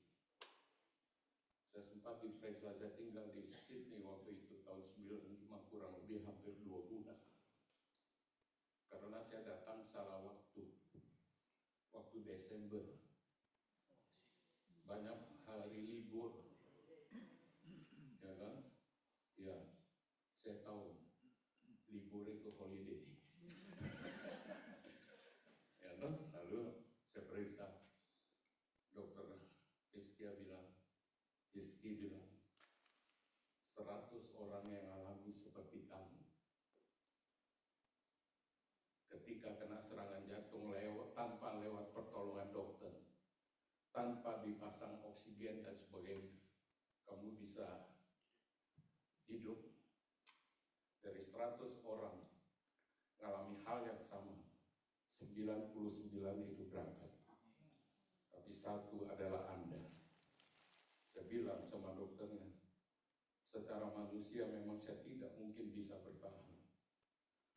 Saya sempat diperiksa, saya tinggal di Sydney waktu itu tahun 95, kurang lebih hampir 2 bulan. Karena saya datang salah waktu Desember. Banyak hari libur. Ya kan? Ya, saya tahu libur itu holiday. Ya kan? Lalu saya periksa. Dokter Rizky bilang 100 orang yang alami seperti kamu ketika kena serangan jantung tanpa lewat pertolongan dokter, tanpa dipasang oksigen dan sebagainya, kamu bisa hidup. Dari 100 orang mengalami hal yang sama, 99 itu berangkat, tapi satu adalah Anda. Saya bilang sama dokternya, secara manusia memang saya tidak mungkin bisa bertahan,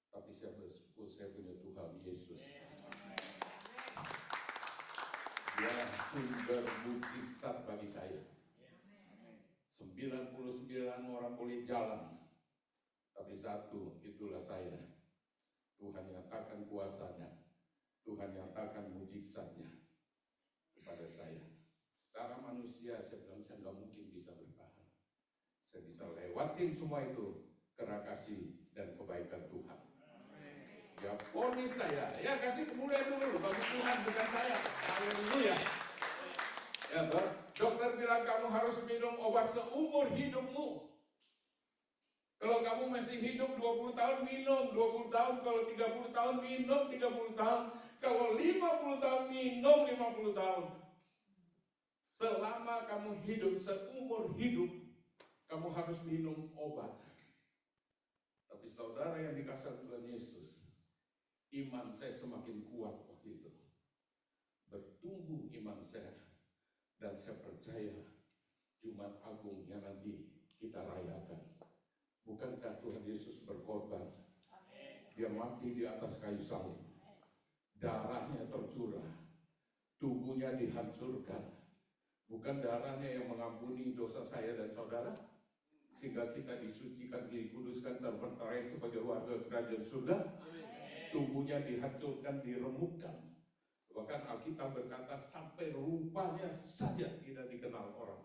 tapi saya bersyukur saya punya Tuhan Yesus. Dia sumber mukjizat bagi saya. 99 orang boleh jalan, tapi satu itulah saya. Tuhan nyatakan kuasanya, Tuhan nyatakan mukjizatnya kepada saya. Secara manusia saya bilang saya nggak mungkin bisa bertahan. Saya bisa lewatin semua itu karena kasih dan kebaikan Tuhan. Ya ponis saya, ya kasih kemuliaan dulu bagi Tuhan bukan saya. Haleluya. Ya, dokter bilang kamu harus minum obat seumur hidupmu. Kalau kamu masih hidup 20 tahun minum 20 tahun, kalau 30 tahun minum 30 tahun, kalau 50 tahun minum 50 tahun. Selama kamu hidup seumur hidup, kamu harus minum obat. Tapi saudara yang dikasihi Tuhan Yesus, iman saya semakin kuat waktu itu. Bertumbuh iman saya. Dan saya percaya Jumat Agung yang nanti kita rayakan. Bukankah Tuhan Yesus berkorban? Dia mati di atas kayu salib. Darahnya tercurah. Tubuhnya dihancurkan. Bukan darahnya yang mengampuni dosa saya dan saudara, sehingga kita disucikan, dikuduskan, terbentarai sebagai warga kerajaan surga. Tubuhnya dihancurkan, diremukkan. Bahkan Alkitab berkata sampai rupanya saja tidak dikenal orang.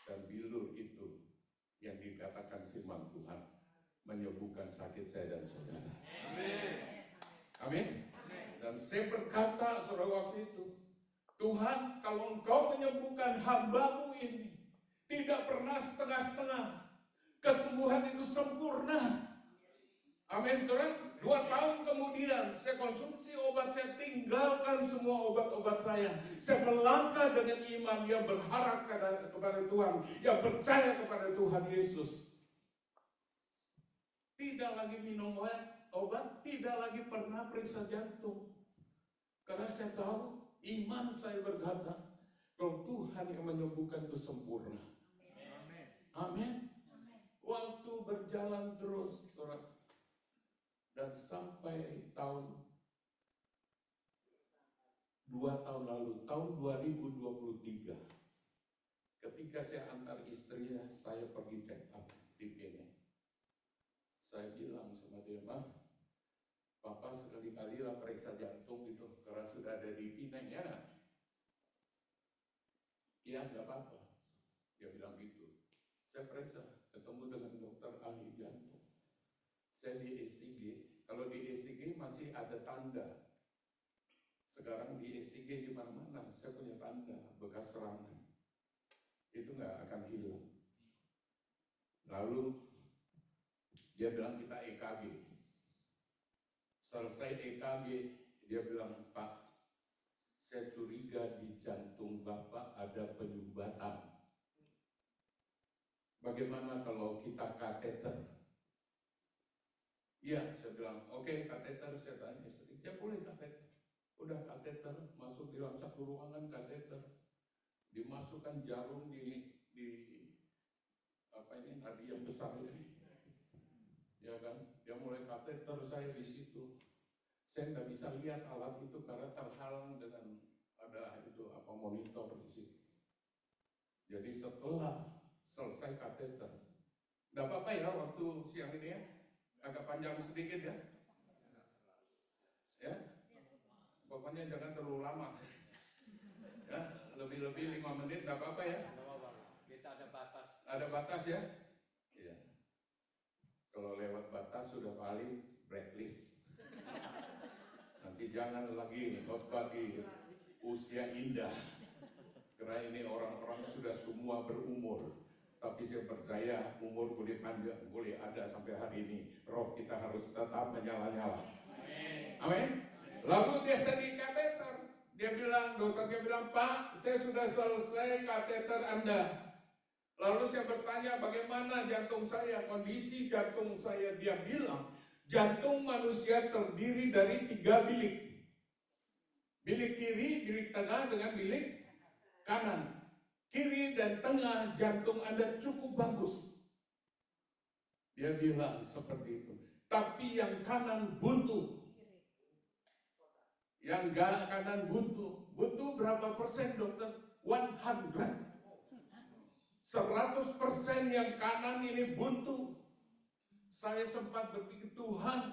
Dan bilur itu yang dikatakan firman Tuhan menyembuhkan sakit saya dan saudara. Amin. Dan saya berkata saudara waktu itu, Tuhan, kalau Engkau menyembuhkan hamba-Mu ini, tidak pernah setengah-setengah. Kesembuhan itu sempurna. Amin, saudara. 2 tahun kemudian, saya konsumsi obat, saya tinggalkan semua obat-obat saya. Saya melangkah dengan iman yang berharap kepada Tuhan, yang percaya kepada Tuhan Yesus. Tidak lagi minum obat, tidak lagi pernah periksa jantung. Karena saya tahu, iman saya berkata, kalau Tuhan yang menyembuhkan itu sempurna. Amin. Waktu berjalan terus, saudara. Dan sampai tahun 2 tahun lalu, tahun 2023, ketika saya antar istrinya, saya pergi check up di PINE. Saya bilang sama dia, "Mah, Papa sekali-kali lah periksa jantung gitu, karena sudah ada di PINE ya." "Iya, nggak apa-apa." Dia bilang gitu. Saya periksa, ketemu dengan dokter ahli jantung. Saya di ECG, kalau di ECG masih ada tanda. Sekarang di ECG di mana-mana, saya punya tanda bekas serangan. Itu nggak akan hilang. Lalu dia bilang kita EKG. Selesai EKG, dia bilang, "Pak, saya curiga di jantung Bapak ada penyumbatan. Bagaimana kalau kita kateter?" "Iya," saya bilang, "Oke, kateter." Saya tanya istri, "Saya boleh kateter?" Udah kateter, masuk di dalam satu ruangan kateter, dimasukkan jarum di apa ini, nadi yang besar ini, ya kan? Dia mulai kateter saya di situ. Saya nggak bisa lihat alat itu karena terhalang dengan ada itu apa monitor di situ. Jadi setelah selesai kateter, nggak apa-apa ya waktu siang ini ya, agak panjang sedikit ya, ya. Pokoknya jangan terlalu lama. Ya, lebih-lebih 5 menit nggak apa-apa ya. Kita ada batas. Ada batas ya. Iya. Kalau lewat batas sudah paling blacklist. Nanti jangan lagi khotbah di usia indah. Karena ini orang-orang sudah semua berumur. Tapi saya percaya umur boleh panjang, boleh ada sampai hari ini. Roh kita harus tetap menyala-nyala. Amin. Lalu dia sedih kateter. Dia bilang, dokternya bilang, "Pak, saya sudah selesai kateter Anda." Lalu saya bertanya, "Bagaimana jantung saya, kondisi jantung saya?" Dia bilang, jantung manusia terdiri dari 3 bilik. Bilik kiri, bilik tengah dengan bilik kanan. Kiri dan tengah jantung Anda cukup bagus. Dia bilang seperti itu. Tapi yang kanan buntu. Yang kanan buntu. Buntu berapa persen, dokter? 100. 100% yang kanan ini buntu. Saya sempat berpikir, Tuhan,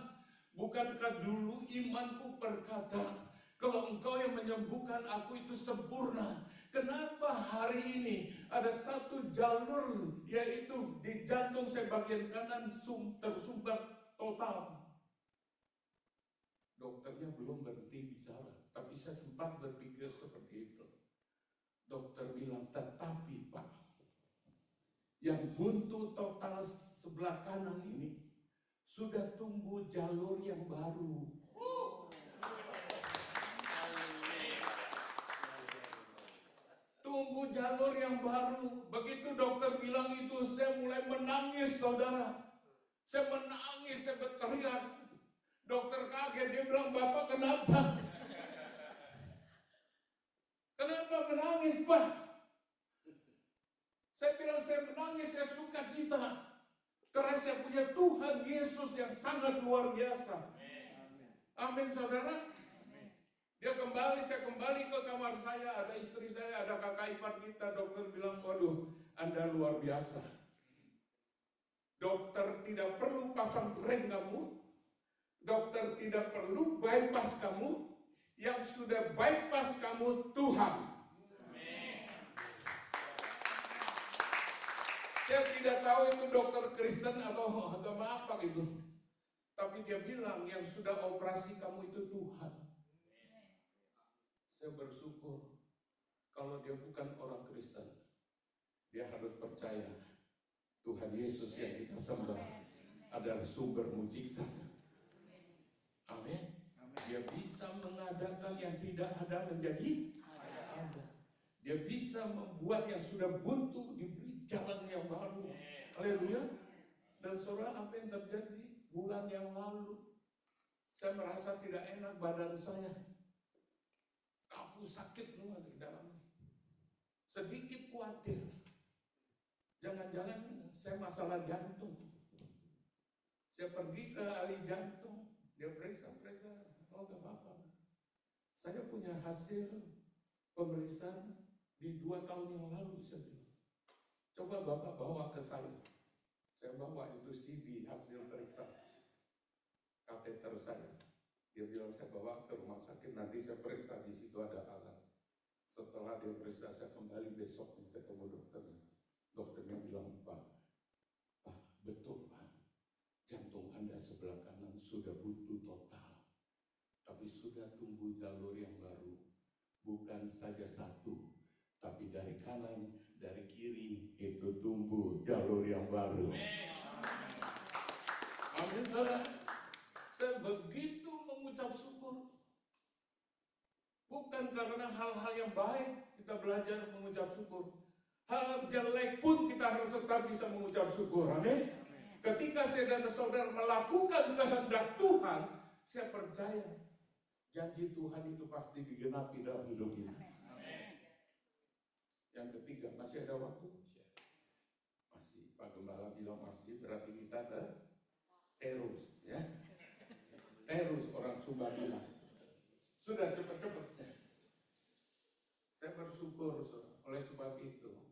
bukankah dulu imanku berkata, kalau Engkau yang menyembuhkan aku itu sempurna. Kenapa hari ini ada satu jalur, yaitu di jantung saya bagian kanan tersumbat total. Dokternya belum berhenti bicara, tapi saya sempat berpikir seperti itu. Dokter bilang, "Tetapi Pak, yang buntu total sebelah kanan ini sudah tumbuh jalur yang baru." Tumbuh jalur yang baru. Begitu dokter bilang itu, saya mulai menangis, saudara. Saya menangis, saya berteriak. Dokter kaget, dia bilang, "Bapak kenapa?" "Kenapa menangis, Pak?" Saya bilang, "Saya menangis, saya sukacita. Karena saya punya Tuhan Yesus yang sangat luar biasa." Amin, saudara. Dia kembali, saya kembali ke kamar saya, ada istri saya, ada kakak ipar kita. Dokter bilang, "Waduh, Anda luar biasa. Dokter tidak perlu pasang rem kamu. Dokter tidak perlu bypass kamu. Yang sudah bypass kamu Tuhan." Saya tidak tahu itu dokter Kristen atau agama apa gitu. Tapi dia bilang yang sudah operasi kamu itu Tuhan. Saya bersyukur kalau dia bukan orang Kristen. Dia harus percaya Tuhan Yesus yang kita sembah adalah sumber mujizat. Amin. Dia bisa mengadakan yang tidak ada menjadi ada. Dia bisa membuat yang sudah buntu diberi jalan yang baru. Haleluya. Dan saudara, apa yang terjadi bulan yang lalu? Saya merasa tidak enak badan saya. Kaku sakit semua di dalam. Sedikit khawatir. Jangan-jangan saya masalah jantung. Saya pergi ke ahli jantung, dia periksa. Oh, gak apa-apa. Saya punya hasil pemeriksaan di 2 tahun yang lalu, saya bilang. Coba Bapak bawa ke saya. Saya bawa itu CD hasil periksa kateter saya. Dia bilang saya bawa ke rumah sakit, nanti saya periksa, di situ ada alat. Setelah dia periksa, saya kembali besok ketemu dokternya. Dokternya bilang, Pak, betul Pak, jantung Anda sebelah kanan sudah buntu total, tapi sudah tumbuh jalur yang baru, bukan saja satu, tapi dari kanan, dari kiri, itu tumbuh jalur yang baru. Amin, saudara. Saya begitu mengucap syukur. Bukan karena hal-hal yang baik kita belajar mengucap syukur. Hal jelek pun kita harus tetap bisa mengucap syukur. Amin. Ketika saya dan saudara melakukan kehendak Tuhan, saya percaya janji Tuhan itu pasti digenapi dalam hidup kita. Yang ketiga, masih ada waktu? Masih. Pak Gembala bilang masih, berarti kita terus, ya. Terus orang Sumba bilang. Sudah cepat-cepat. Saya bersyukur oleh sebab itu.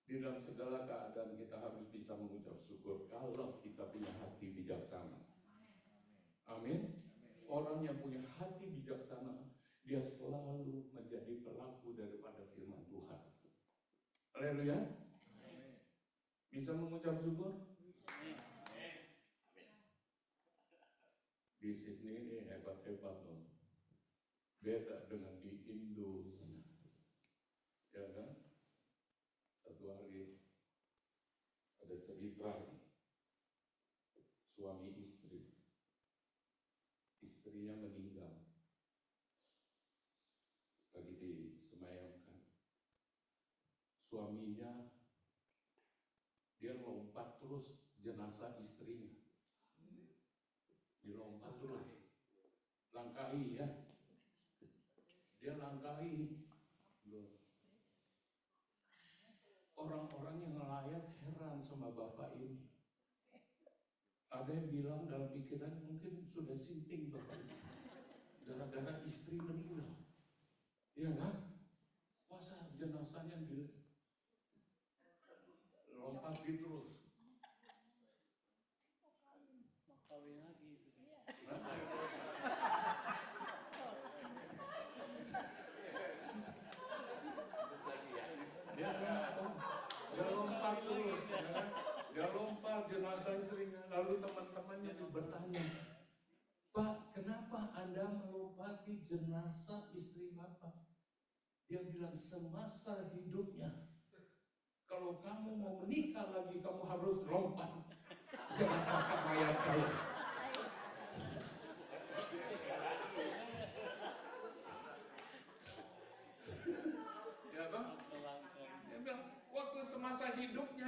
Di dalam segala keadaan kita harus bisa mengucap syukur kalau kita punya hati bijaksana. Amin. Orang yang punya hati bijaksana, dia selalu menjadi pelaku daripada firman Tuhan. Haleluya. Bisa mengucap syukur? Di Sydney ini hebat-hebat loh. Beda dengan di Indo sana. Ya kan? Satu hari ada cerita suami istri. Istrinya meninggal. Lagi disemayamkan. Suaminya dia lompat terus jenazah istrinya. Dilompat terus. Langkahi ya. Dia langkahi. Orang-orang yang ngelayat heran sama bapak ini. Ada yang bilang dalam pikiran mungkin sudah sinting bapak ini. Gara-gara istri meninggal. Iya kan? Masa jenazahnya lompat terus. Kawin lagi. Dia lompat terus, ya kan? Dia lompat jenazah istrinya. Lalu teman-temannya bertanya, Pak, kenapa Anda melompati jenazah istri Bapak? Dia bilang semasa hidupnya, kalau kamu mau menikah lagi, kamu harus lompat jenazah mayat saya. Ya toh? Dia bilang, waktu semasa hidupnya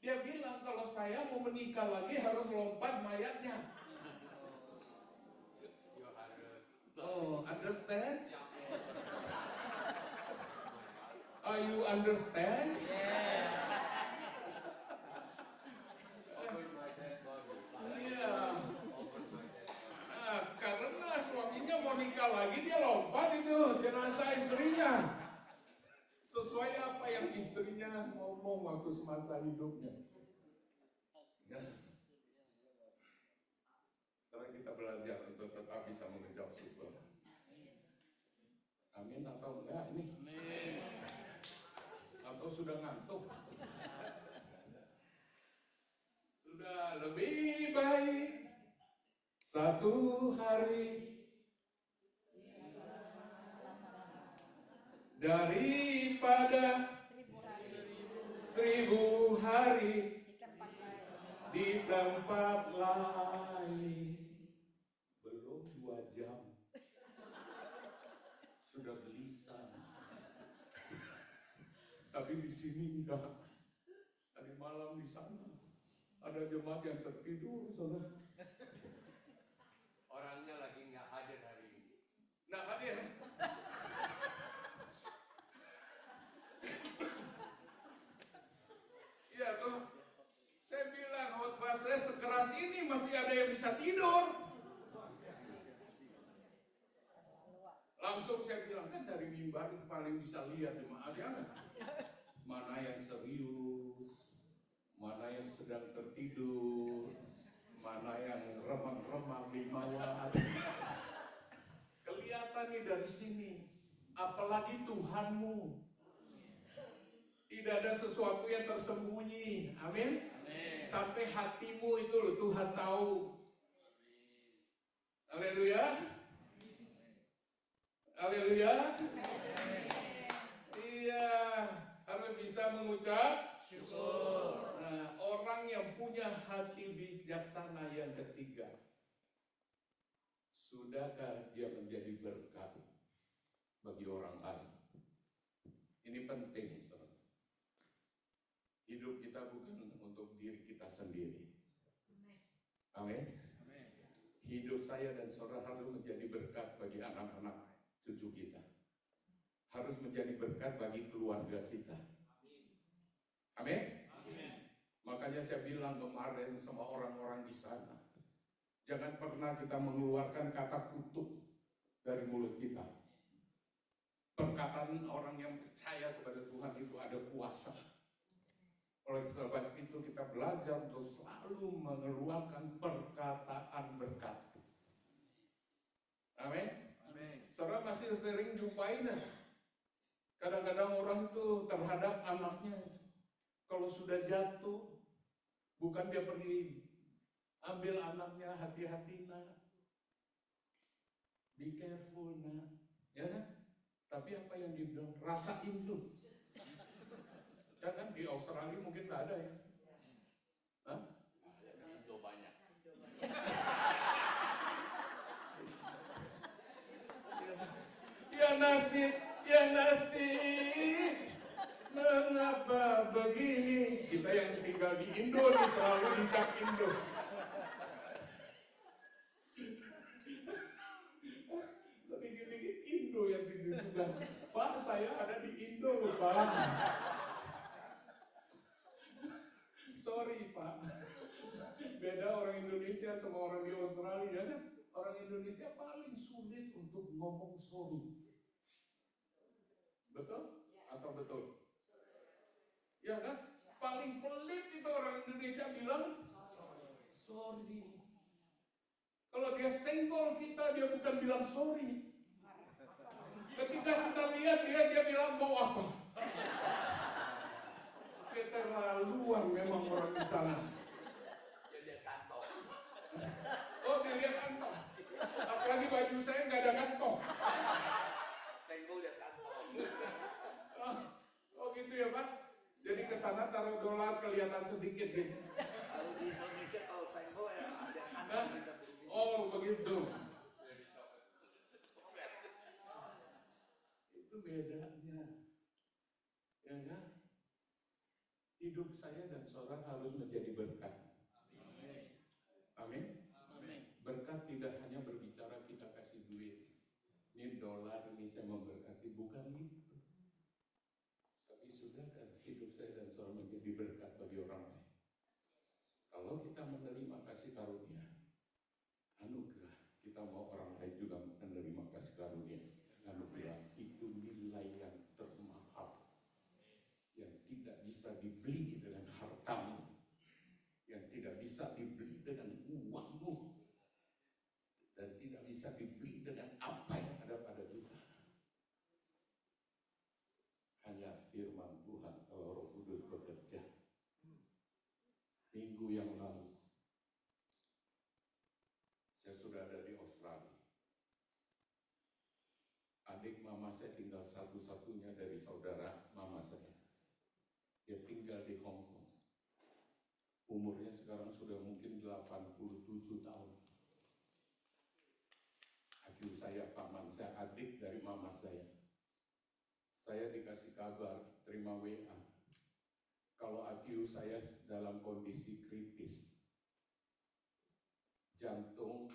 dia bilang kalau saya mau menikah lagi harus lompat mayatnya. Oh, understand? Are you understand? Yes. Over my dead body. Iya. Over my dead body. Nah, karena suaminya mau nikah lagi, dia lompat itu jenazah istrinya. Sesuai apa yang istrinya ngomong waktu semasa hidupnya. Ya. Sekarang kita belajar untuk tetap bisa mengucap syukur. Amin atau enggak ini? Amin. Atau sudah ngantuk? Sudah lebih baik satu hari daripada 1000 hari di tempat lain. Belum 2 jam sudah gelisah. Tapi di sini enggak. Tadi malam di sana ada jemaat yang tertidur, saudara. Orangnya lagi nggak hadir hari ini. Nggak hadir. ini masih ada yang bisa tidur. Langsung saya bilang, kan dari mimbar itu paling bisa lihat jemaat, jangan. Mana yang serius, mana yang sedang tertidur, mana yang remang-remang di bawah. Kelihatan nih dari sini, apalagi Tuhanmu. Tidak ada sesuatu yang tersembunyi, amin. Sampai hatimu itu loh Tuhan tahu. Haleluya. Haleluya. Iya, harus bisa mengucap syukur. Nah, orang yang punya hati bijaksana yang ketiga, sudahkah dia menjadi berkat bagi orang lain? Ini penting, saudara. Hidup kita bukan untuk diri kita sendiri. Amin. Hidup saya dan saudara harus menjadi berkat bagi anak-anak cucu kita. Harus menjadi berkat bagi keluarga kita. Amin. Makanya saya bilang kemarin sama orang-orang di sana, jangan pernah kita mengeluarkan kata kutuk dari mulut kita. Perkataan orang yang percaya kepada Tuhan itu ada kuasa. Oleh sebab itu kita belajar untuk selalu mengeluarkan perkataan berkat. Amin. Saudara masih sering jumpain kadang-kadang orang itu terhadap anaknya, kalau sudah jatuh, bukan dia pergi ambil anaknya, hati-hati nak, be careful nak, ya kan? Tapi apa yang dibilang, rasain tuh. Ya kan di Australia mungkin nggak ada ya? Hah? Itu banyak. Ya nasib, mengapa begini? Kita yang tinggal di Indo nih selalu dicap Indo. Sedikit-sedikit Indo yang dibilang, Pak saya ada di Indo loh Pak. Sorry Pak. Beda orang Indonesia sama orang di Australia kan. Orang Indonesia paling sulit untuk ngomong sorry. Betul? Atau betul? Ya kan? Paling pelit itu orang Indonesia bilang sorry. Kalau dia senggol kita, dia bukan bilang sorry. Ketika kita lihat dia bilang mau apa? Keterlaluan memang orang di sana. Dia lihat kantong. Oh, dia lihat kantong. Apalagi baju saya nggak ada kantong. Senggol lihat kantong. Oh gitu ya Pak. Jadi ke sana taruh dolar kelihatan sedikit gitu. Kalau di Indonesia kalau senggol ya ada kantong. Oh begitu. Itu bedanya. Ya kan? Hidup saya dan saudara harus menjadi berkat. Amin. Berkat tidak hanya berbicara kita kasih duit. Ini dolar, ini saya memberkati. Bukan gitu. Tapi sudahkah hidup saya dan saudara menjadi berkat bagi orang lain? Kalau kita menerima kasih karunia, anugerah, kita mau orang lain juga menerima kasih karunia. Anugerah itu nilai yang termahal, yang tidak bisa dibeli dengan hartamu, yang tidak bisa dibeli dengan uangmu, dan tidak bisa dibeli dengan apa yang ada pada kita. Hanya firman Tuhan kalau Roh Kudus bekerja. Minggu yang lalu saya sudah ada di Australia. Adik mama saya tinggal satu-satunya dari saudara mama saya. Dia tinggal di Hong Kong. Umurnya sekarang sudah mungkin 87 tahun. Adik saya, paman saya, adik dari mama saya. Saya dikasih kabar, terima WA. Kalau IQ saya dalam kondisi kritis. Jantung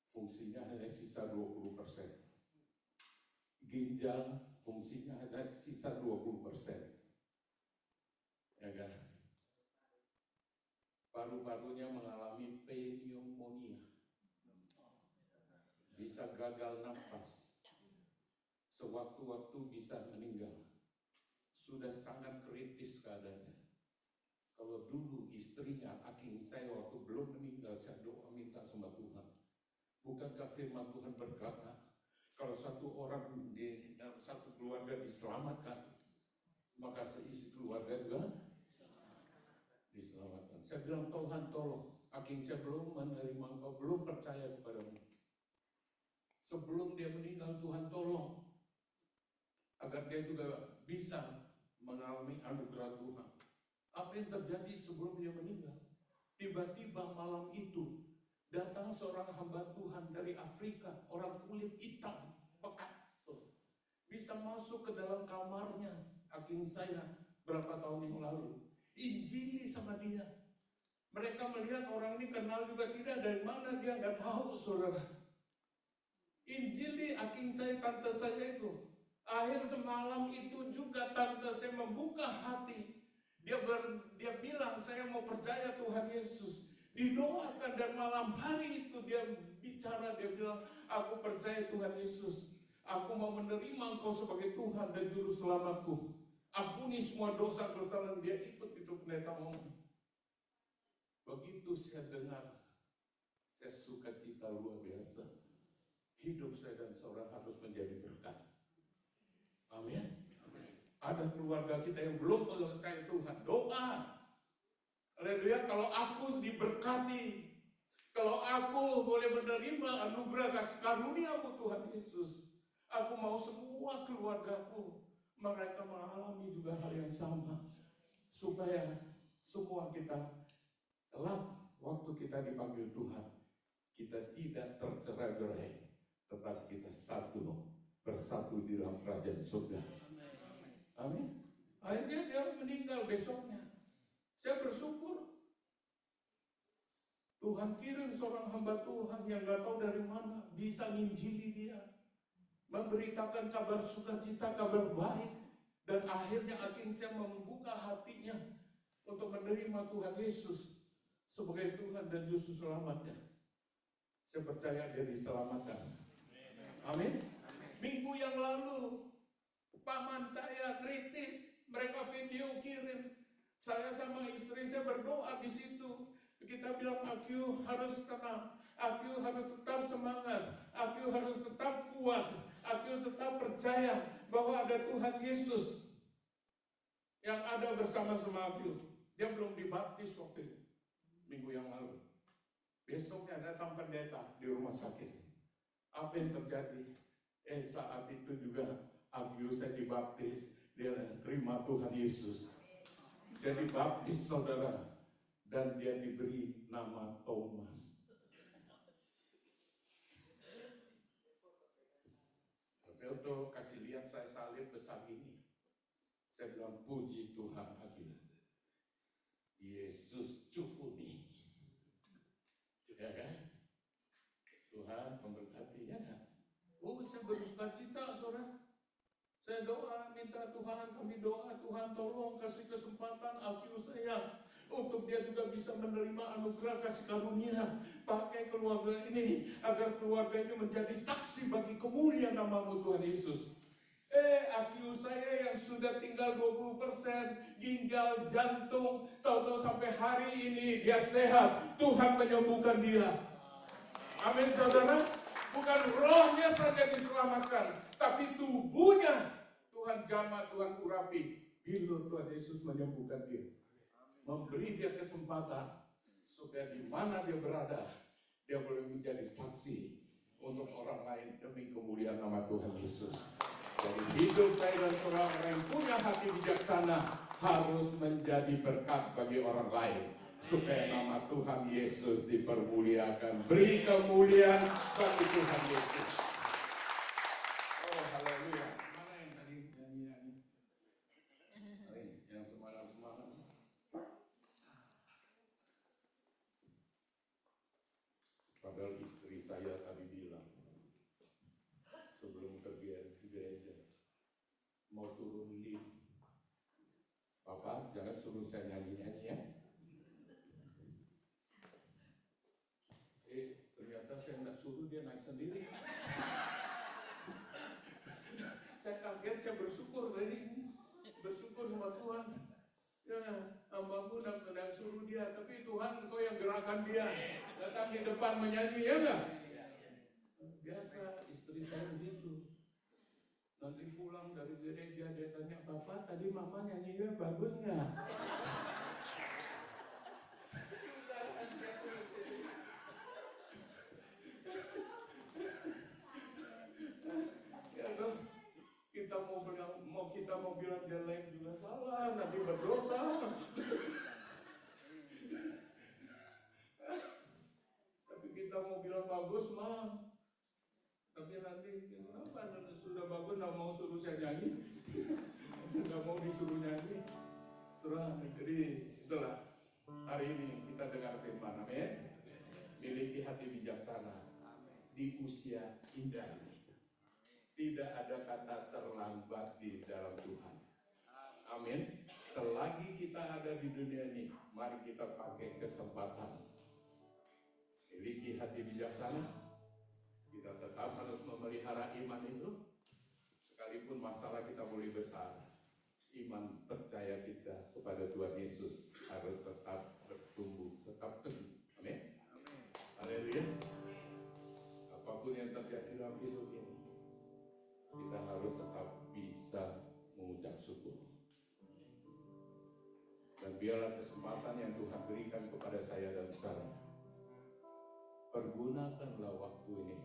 fungsinya hanya sisa 20%. Ginjal fungsinya hanya sisa 20%. Ya kan? paru-parunya mengalami pneumonia, bisa gagal nafas, sewaktu-waktu bisa meninggal. Sudah sangat kritis keadaannya. Kalau dulu istrinya, aking saya waktu belum meninggal, saya doa minta sama Tuhan. Bukankah firman Tuhan berkata, kalau satu orang di dalam satu keluarga diselamatkan, maka seisi keluarga juga diselamatkan. Saya bilang, Tuhan tolong, aking saya belum menerima Engkau, belum percaya kepadamu. Sebelum dia meninggal, Tuhan tolong, agar dia juga bisa mengalami anugerah Tuhan. Apa yang terjadi sebelum dia meninggal? Tiba-tiba malam itu, datang seorang hamba Tuhan dari Afrika, orang kulit hitam, pekat. Bisa masuk ke dalam kamarnya, aking saya berapa tahun yang lalu. Injili sama dia. Mereka melihat orang ini kenal juga tidak, dari mana dia nggak tahu, saudara. Injili aking saya, tante saya itu. Akhir semalam itu juga tante saya membuka hati. Dia bilang, saya mau percaya Tuhan Yesus. Didoakan, dan malam hari itu dia bicara, dia bilang, aku percaya Tuhan Yesus. Aku mau menerima Engkau sebagai Tuhan dan Juru Selamatku. Ampuni semua dosa kesalahan. Dia ikut itu pendeta ngomong. Begitu saya dengar, saya sukacita luar biasa. Hidup saya dan saudara harus menjadi berkat. Amin. Ada keluarga kita yang belum percaya Tuhan, doa. Haleluya, kalau aku diberkati, kalau aku boleh menerima anugerah kasih karunia-Mu Tuhan Yesus, aku mau semua keluargaku mereka mengalami juga hal yang sama, supaya semua kita kelak waktu kita dipanggil Tuhan, kita tidak tercerai-berai, tetapi kita bersatu di dalam kerajaan surga. Amin. Akhirnya dia meninggal besoknya. Saya bersyukur Tuhan kirim seorang hamba Tuhan yang gak tahu dari mana bisa nginjili dia, memberitakan kabar sukacita, kabar baik, dan akhirnya akhirnya saya membuka hatinya untuk menerima Tuhan Yesus sebagai Tuhan dan Juru Selamatnya. Saya percaya dia diselamatkan. Amin. Minggu yang lalu paman saya kritis, mereka video kirim. Saya sama istri saya berdoa di situ. Kita bilang, aku harus tenang, aku harus tetap semangat, aku harus tetap kuat, aku tetap percaya bahwa ada Tuhan Yesus yang ada bersama-sama aku. Dia belum dibaptis waktu itu, minggu yang lalu. Besoknya datang pendeta di rumah sakit. Apa yang terjadi? Saat itu juga saya dibaptis, dia terima Tuhan Yesus. Dia dibaptis, saudara, dan dia diberi nama Thomas. Alberto kasih lihat saya salib besar ini. Saya bilang, puji Tuhan, akhirnya Yesus cukuni. Ya kan? Tuhan memberkati, ya kan? Oh, saya bersuka cita, saudara. Saya doa, minta Tuhan, kami doa, Tuhan tolong kasih kesempatan aku saya untuk dia juga bisa menerima anugerah kasih karunia. Pakai keluarga ini, agar keluarga ini menjadi saksi bagi kemuliaan nama-Mu Tuhan Yesus. Aku saya yang sudah tinggal 20%, ginjal, jantung, tahu-tahu sampai hari ini dia sehat. Tuhan menyembuhkan dia. Amin, saudara. Bukan rohnya saja diselamatkan, tapi tubuhnya Tuhan jamah, Tuhan urapi. Bila Tuhan Yesus menyembuhkan dia, memberi dia kesempatan supaya di mana dia berada, dia boleh menjadi saksi untuk orang lain demi kemuliaan nama Tuhan Yesus. Jadi hidup saya dan saudara yang punya hati bijaksana harus menjadi berkat bagi orang lain, supaya nama Tuhan Yesus dipermuliakan. Beri kemuliaan bagi Tuhan Yesus. Oh, haleluya. Mana yang tadi nyanyi-nyanyi? Yang semangat-semangat. Padahal istri saya tadi bilang, sebelum ke gereja, mau turun lift. Papa, jangan suruh saya nyanyi-nyanyi ya. ternyata saya nggak suruh dia naik sendiri. Saya kaget, saya bersyukur tadi, bersyukur sama Tuhan. Ya, hambaku nggak suruh dia, tapi Tuhan Engkau yang gerakan dia datang di depan menyanyi, ya nggak? Biasa istri saya begitu. Nanti pulang dari gereja dia tanya, Bapak tadi mama nyanyinya bagus nggak? Ya dong, kita mau bilang jelek juga salah, nanti berdosa. Tapi kita mau bilang bagus mah. Tapi nanti kenapa sudah bagus nggak mau suruh saya nyanyi, nggak mau disuruh nyanyi. Jadi itulah hari ini kita dengar firman, amin. Miliki hati bijaksana di usia indah ini. Tidak ada kata terlambat di dalam Tuhan, amin. Selagi kita ada di dunia ini, mari kita pakai kesempatan. Miliki hati bijaksana. Kita tetap harus memelihara iman itu, sekalipun masalah kita boleh besar. Iman percaya kita kepada Tuhan Yesus harus tetap bertumbuh, tetap teguh. Amin. Haleluya. Apapun yang terjadi dalam hidup ini, kita harus tetap bisa mengucap syukur. Dan biarlah kesempatan yang Tuhan berikan kepada saya dan saudara, pergunakanlah waktu ini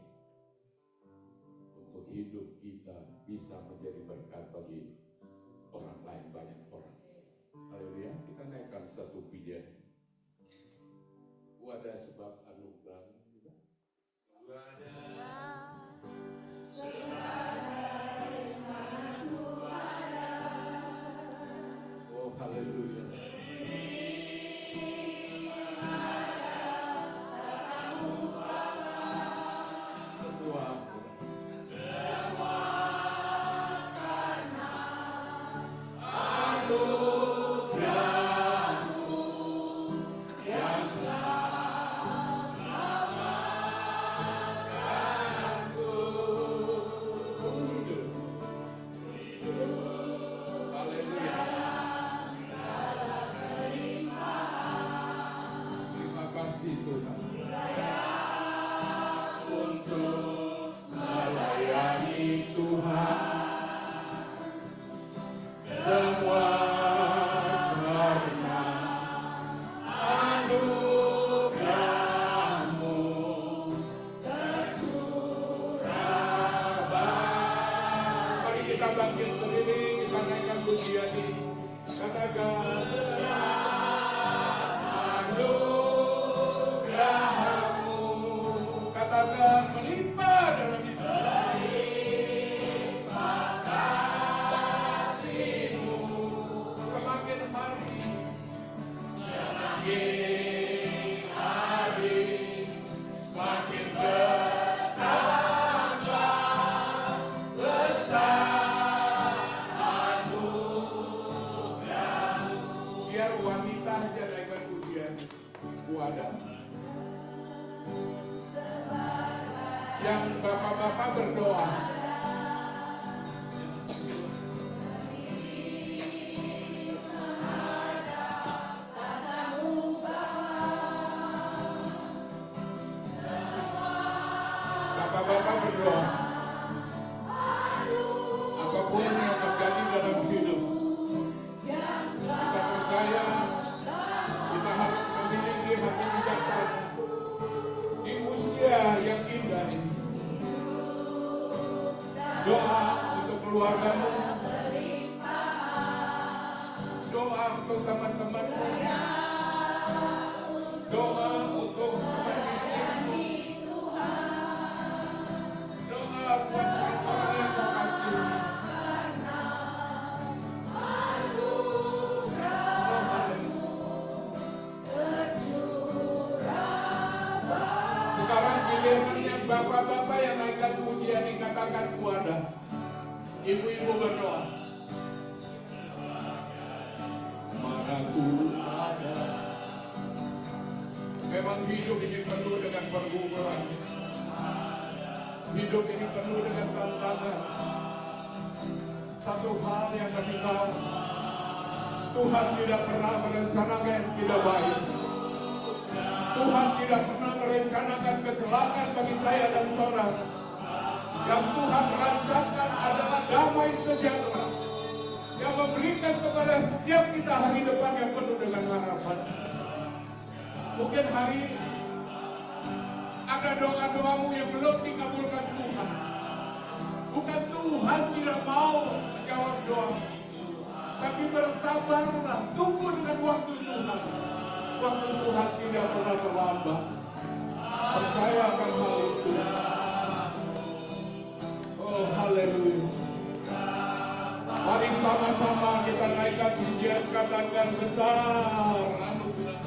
untuk hidup kita bisa menjadi berkat bagi orang lain, banyak orang. Haleluya. Kita naikkan satu pujian. Wadah sebab anugerah. Oh haleluya. Yang bapak-bapak berdoa, bapak-bapak berdoa, apapun yang terjadi dalam hidup, kita percaya kita harus memiliki hati bijaksana di usia yang indah ini. Doa untuk keluargamu, doa untuk teman-temanmu, doa untuk teman bisnismu, doa buat orang-orang yang kau kasih. Sekarang gilirannya bapak-bapak yang naikkan pujian ini, katakan kuada. Ibu-ibu berdoa. Mana ku ada. Memang hidup ini penuh dengan pergumulan. Hidup ini penuh dengan tantangan. Satu hal yang kami tahu, Tuhan tidak pernah merencanakan yang tidak baik. Tuhan tidak pernah merencanakan kecelakaan bagi saya dan saudara. Yang Tuhan rancangkan adalah damai sejahtera yang memberikan kepada setiap kita hari depan yang penuh dengan harapan. Mungkin hari ada doa-doamu yang belum dikabulkan Tuhan. Bukan Tuhan tidak mau menjawab doa, tapi bersabarlah, tunggu dengan waktu Tuhan. Waktu Tuhan tidak pernah terlambat. Percayakan hal itu. Oh, haleluya. Mari sama-sama kita naikkan pujian, katakan besar anugerah.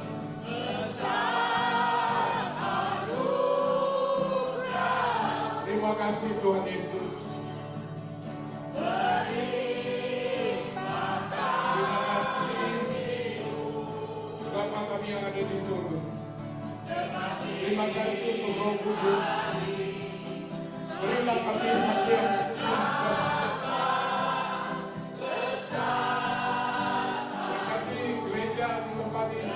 Terima kasih Tuhan Yesus. Terima kasih Bapa kami yang ada di surga. Terima kasih untuk Roh Kudus. Berilah kami hati yang berkati gereja di tempat ini.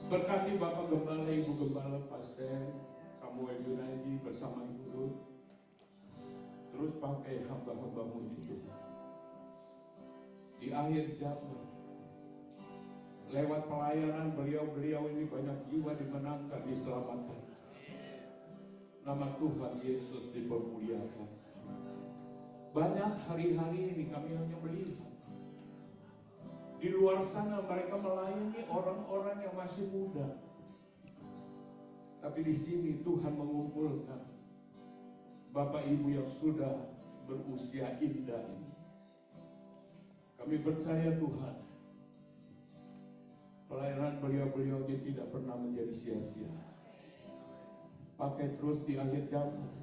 Berkati Bapak Gembala, Ibu Gembala, Pastor Samuel Junaidi bersama Ibu Ruth. Terus pakai hamba-hambamu itu di akhir zaman. Lewat pelayanan beliau-beliau ini banyak jiwa dimenangkan, diselamatkan. Nama Tuhan Yesus dipermuliakan. Banyak hari-hari ini kami hanya melihat di luar sana mereka melayani orang-orang yang masih muda. Tapi di sini Tuhan mengumpulkan Bapak Ibu yang sudah berusia indah ini. Kami percaya Tuhan, pelayanan beliau-beliau ini tidak pernah menjadi sia-sia. Pakai terus di akhir zaman.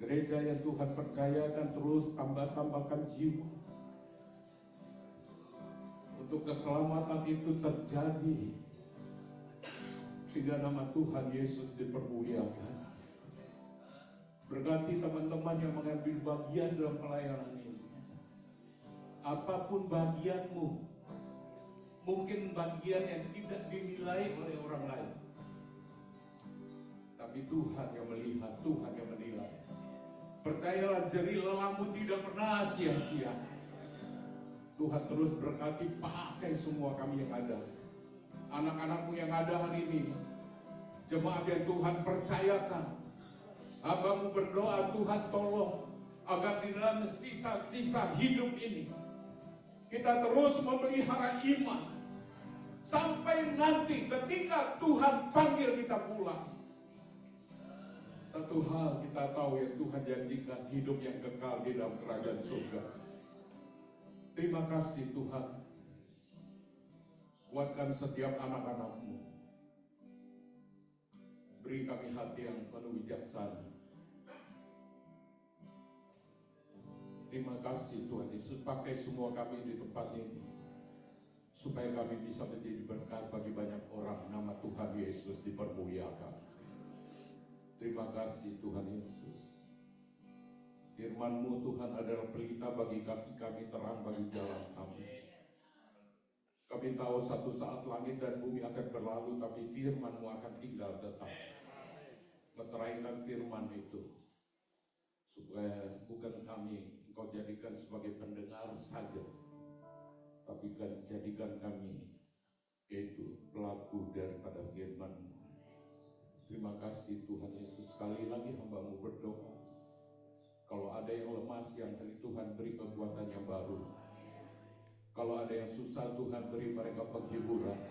Gereja yang Tuhan percayakan terus tambahkan jiwa. Untuk keselamatan itu terjadi, sehingga nama Tuhan Yesus dipermuliakan. Berkati teman-teman yang mengambil bagian dalam pelayanan ini. Apapun bagianmu, mungkin bagian yang tidak dinilai oleh orang lain, tapi Tuhan yang melihat, Tuhan yang menilai. Percayalah, jerih lelahmu tidak pernah sia-sia. Tuhan terus berkati, pakai semua kami yang ada. Anak-anakmu yang ada hari ini, jemaat yang Tuhan percayakan. Hambamu berdoa, Tuhan tolong agar di dalam sisa-sisa hidup ini kita terus memelihara iman sampai nanti ketika Tuhan panggil kita pulang. Satu hal kita tahu yang Tuhan janjikan, hidup yang kekal di dalam kerajaan surga. Terima kasih Tuhan. Kuatkan setiap anak-anakmu. Beri kami hati yang penuh bijaksana. Terima kasih Tuhan Yesus, pakai semua kami di tempat ini supaya kami bisa menjadi berkat bagi banyak orang. Nama Tuhan Yesus dipermuliakan. Terima kasih Tuhan Yesus. Firman-Mu Tuhan adalah pelita bagi kaki kami, terang bagi jalan kami. Kami tahu satu saat langit dan bumi akan berlalu, tapi firman-Mu akan tinggal tetap. Meteraikan firman itu supaya bukan kami Engkau jadikan sebagai pendengar saja, tapi kan jadikan kami itu pelaku daripada firman-Mu. Terima kasih Tuhan Yesus. Sekali lagi hamba-Mu berdoa, kalau ada yang lemah siang hari, Tuhan beri kekuatan yang baru. Kalau ada yang susah, Tuhan beri mereka penghiburan.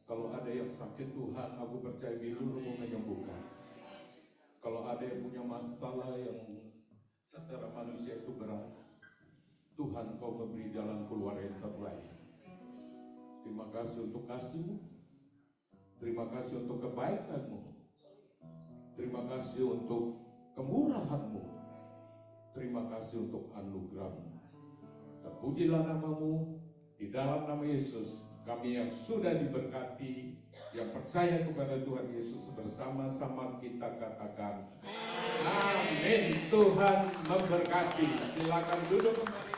Kalau ada yang sakit, Tuhan aku percaya bilur-Mu menyembuhkan. Kalau ada yang punya masalah yang secara manusia itu berat, Tuhan Kau memberi jalan keluar yang terbaik. Terima kasih untuk kasih-Mu. Terima kasih untuk kebaikan-Mu. Terima kasih untuk kemurahan-Mu. Terima kasih untuk anugerah-Mu. Terpujilah nama-Mu. Di dalam nama Yesus Kami yang sudah diberkati, yang percaya kepada Tuhan Yesus, bersama-sama kita katakan amin. Tuhan memberkati. Silakan duduk kembali.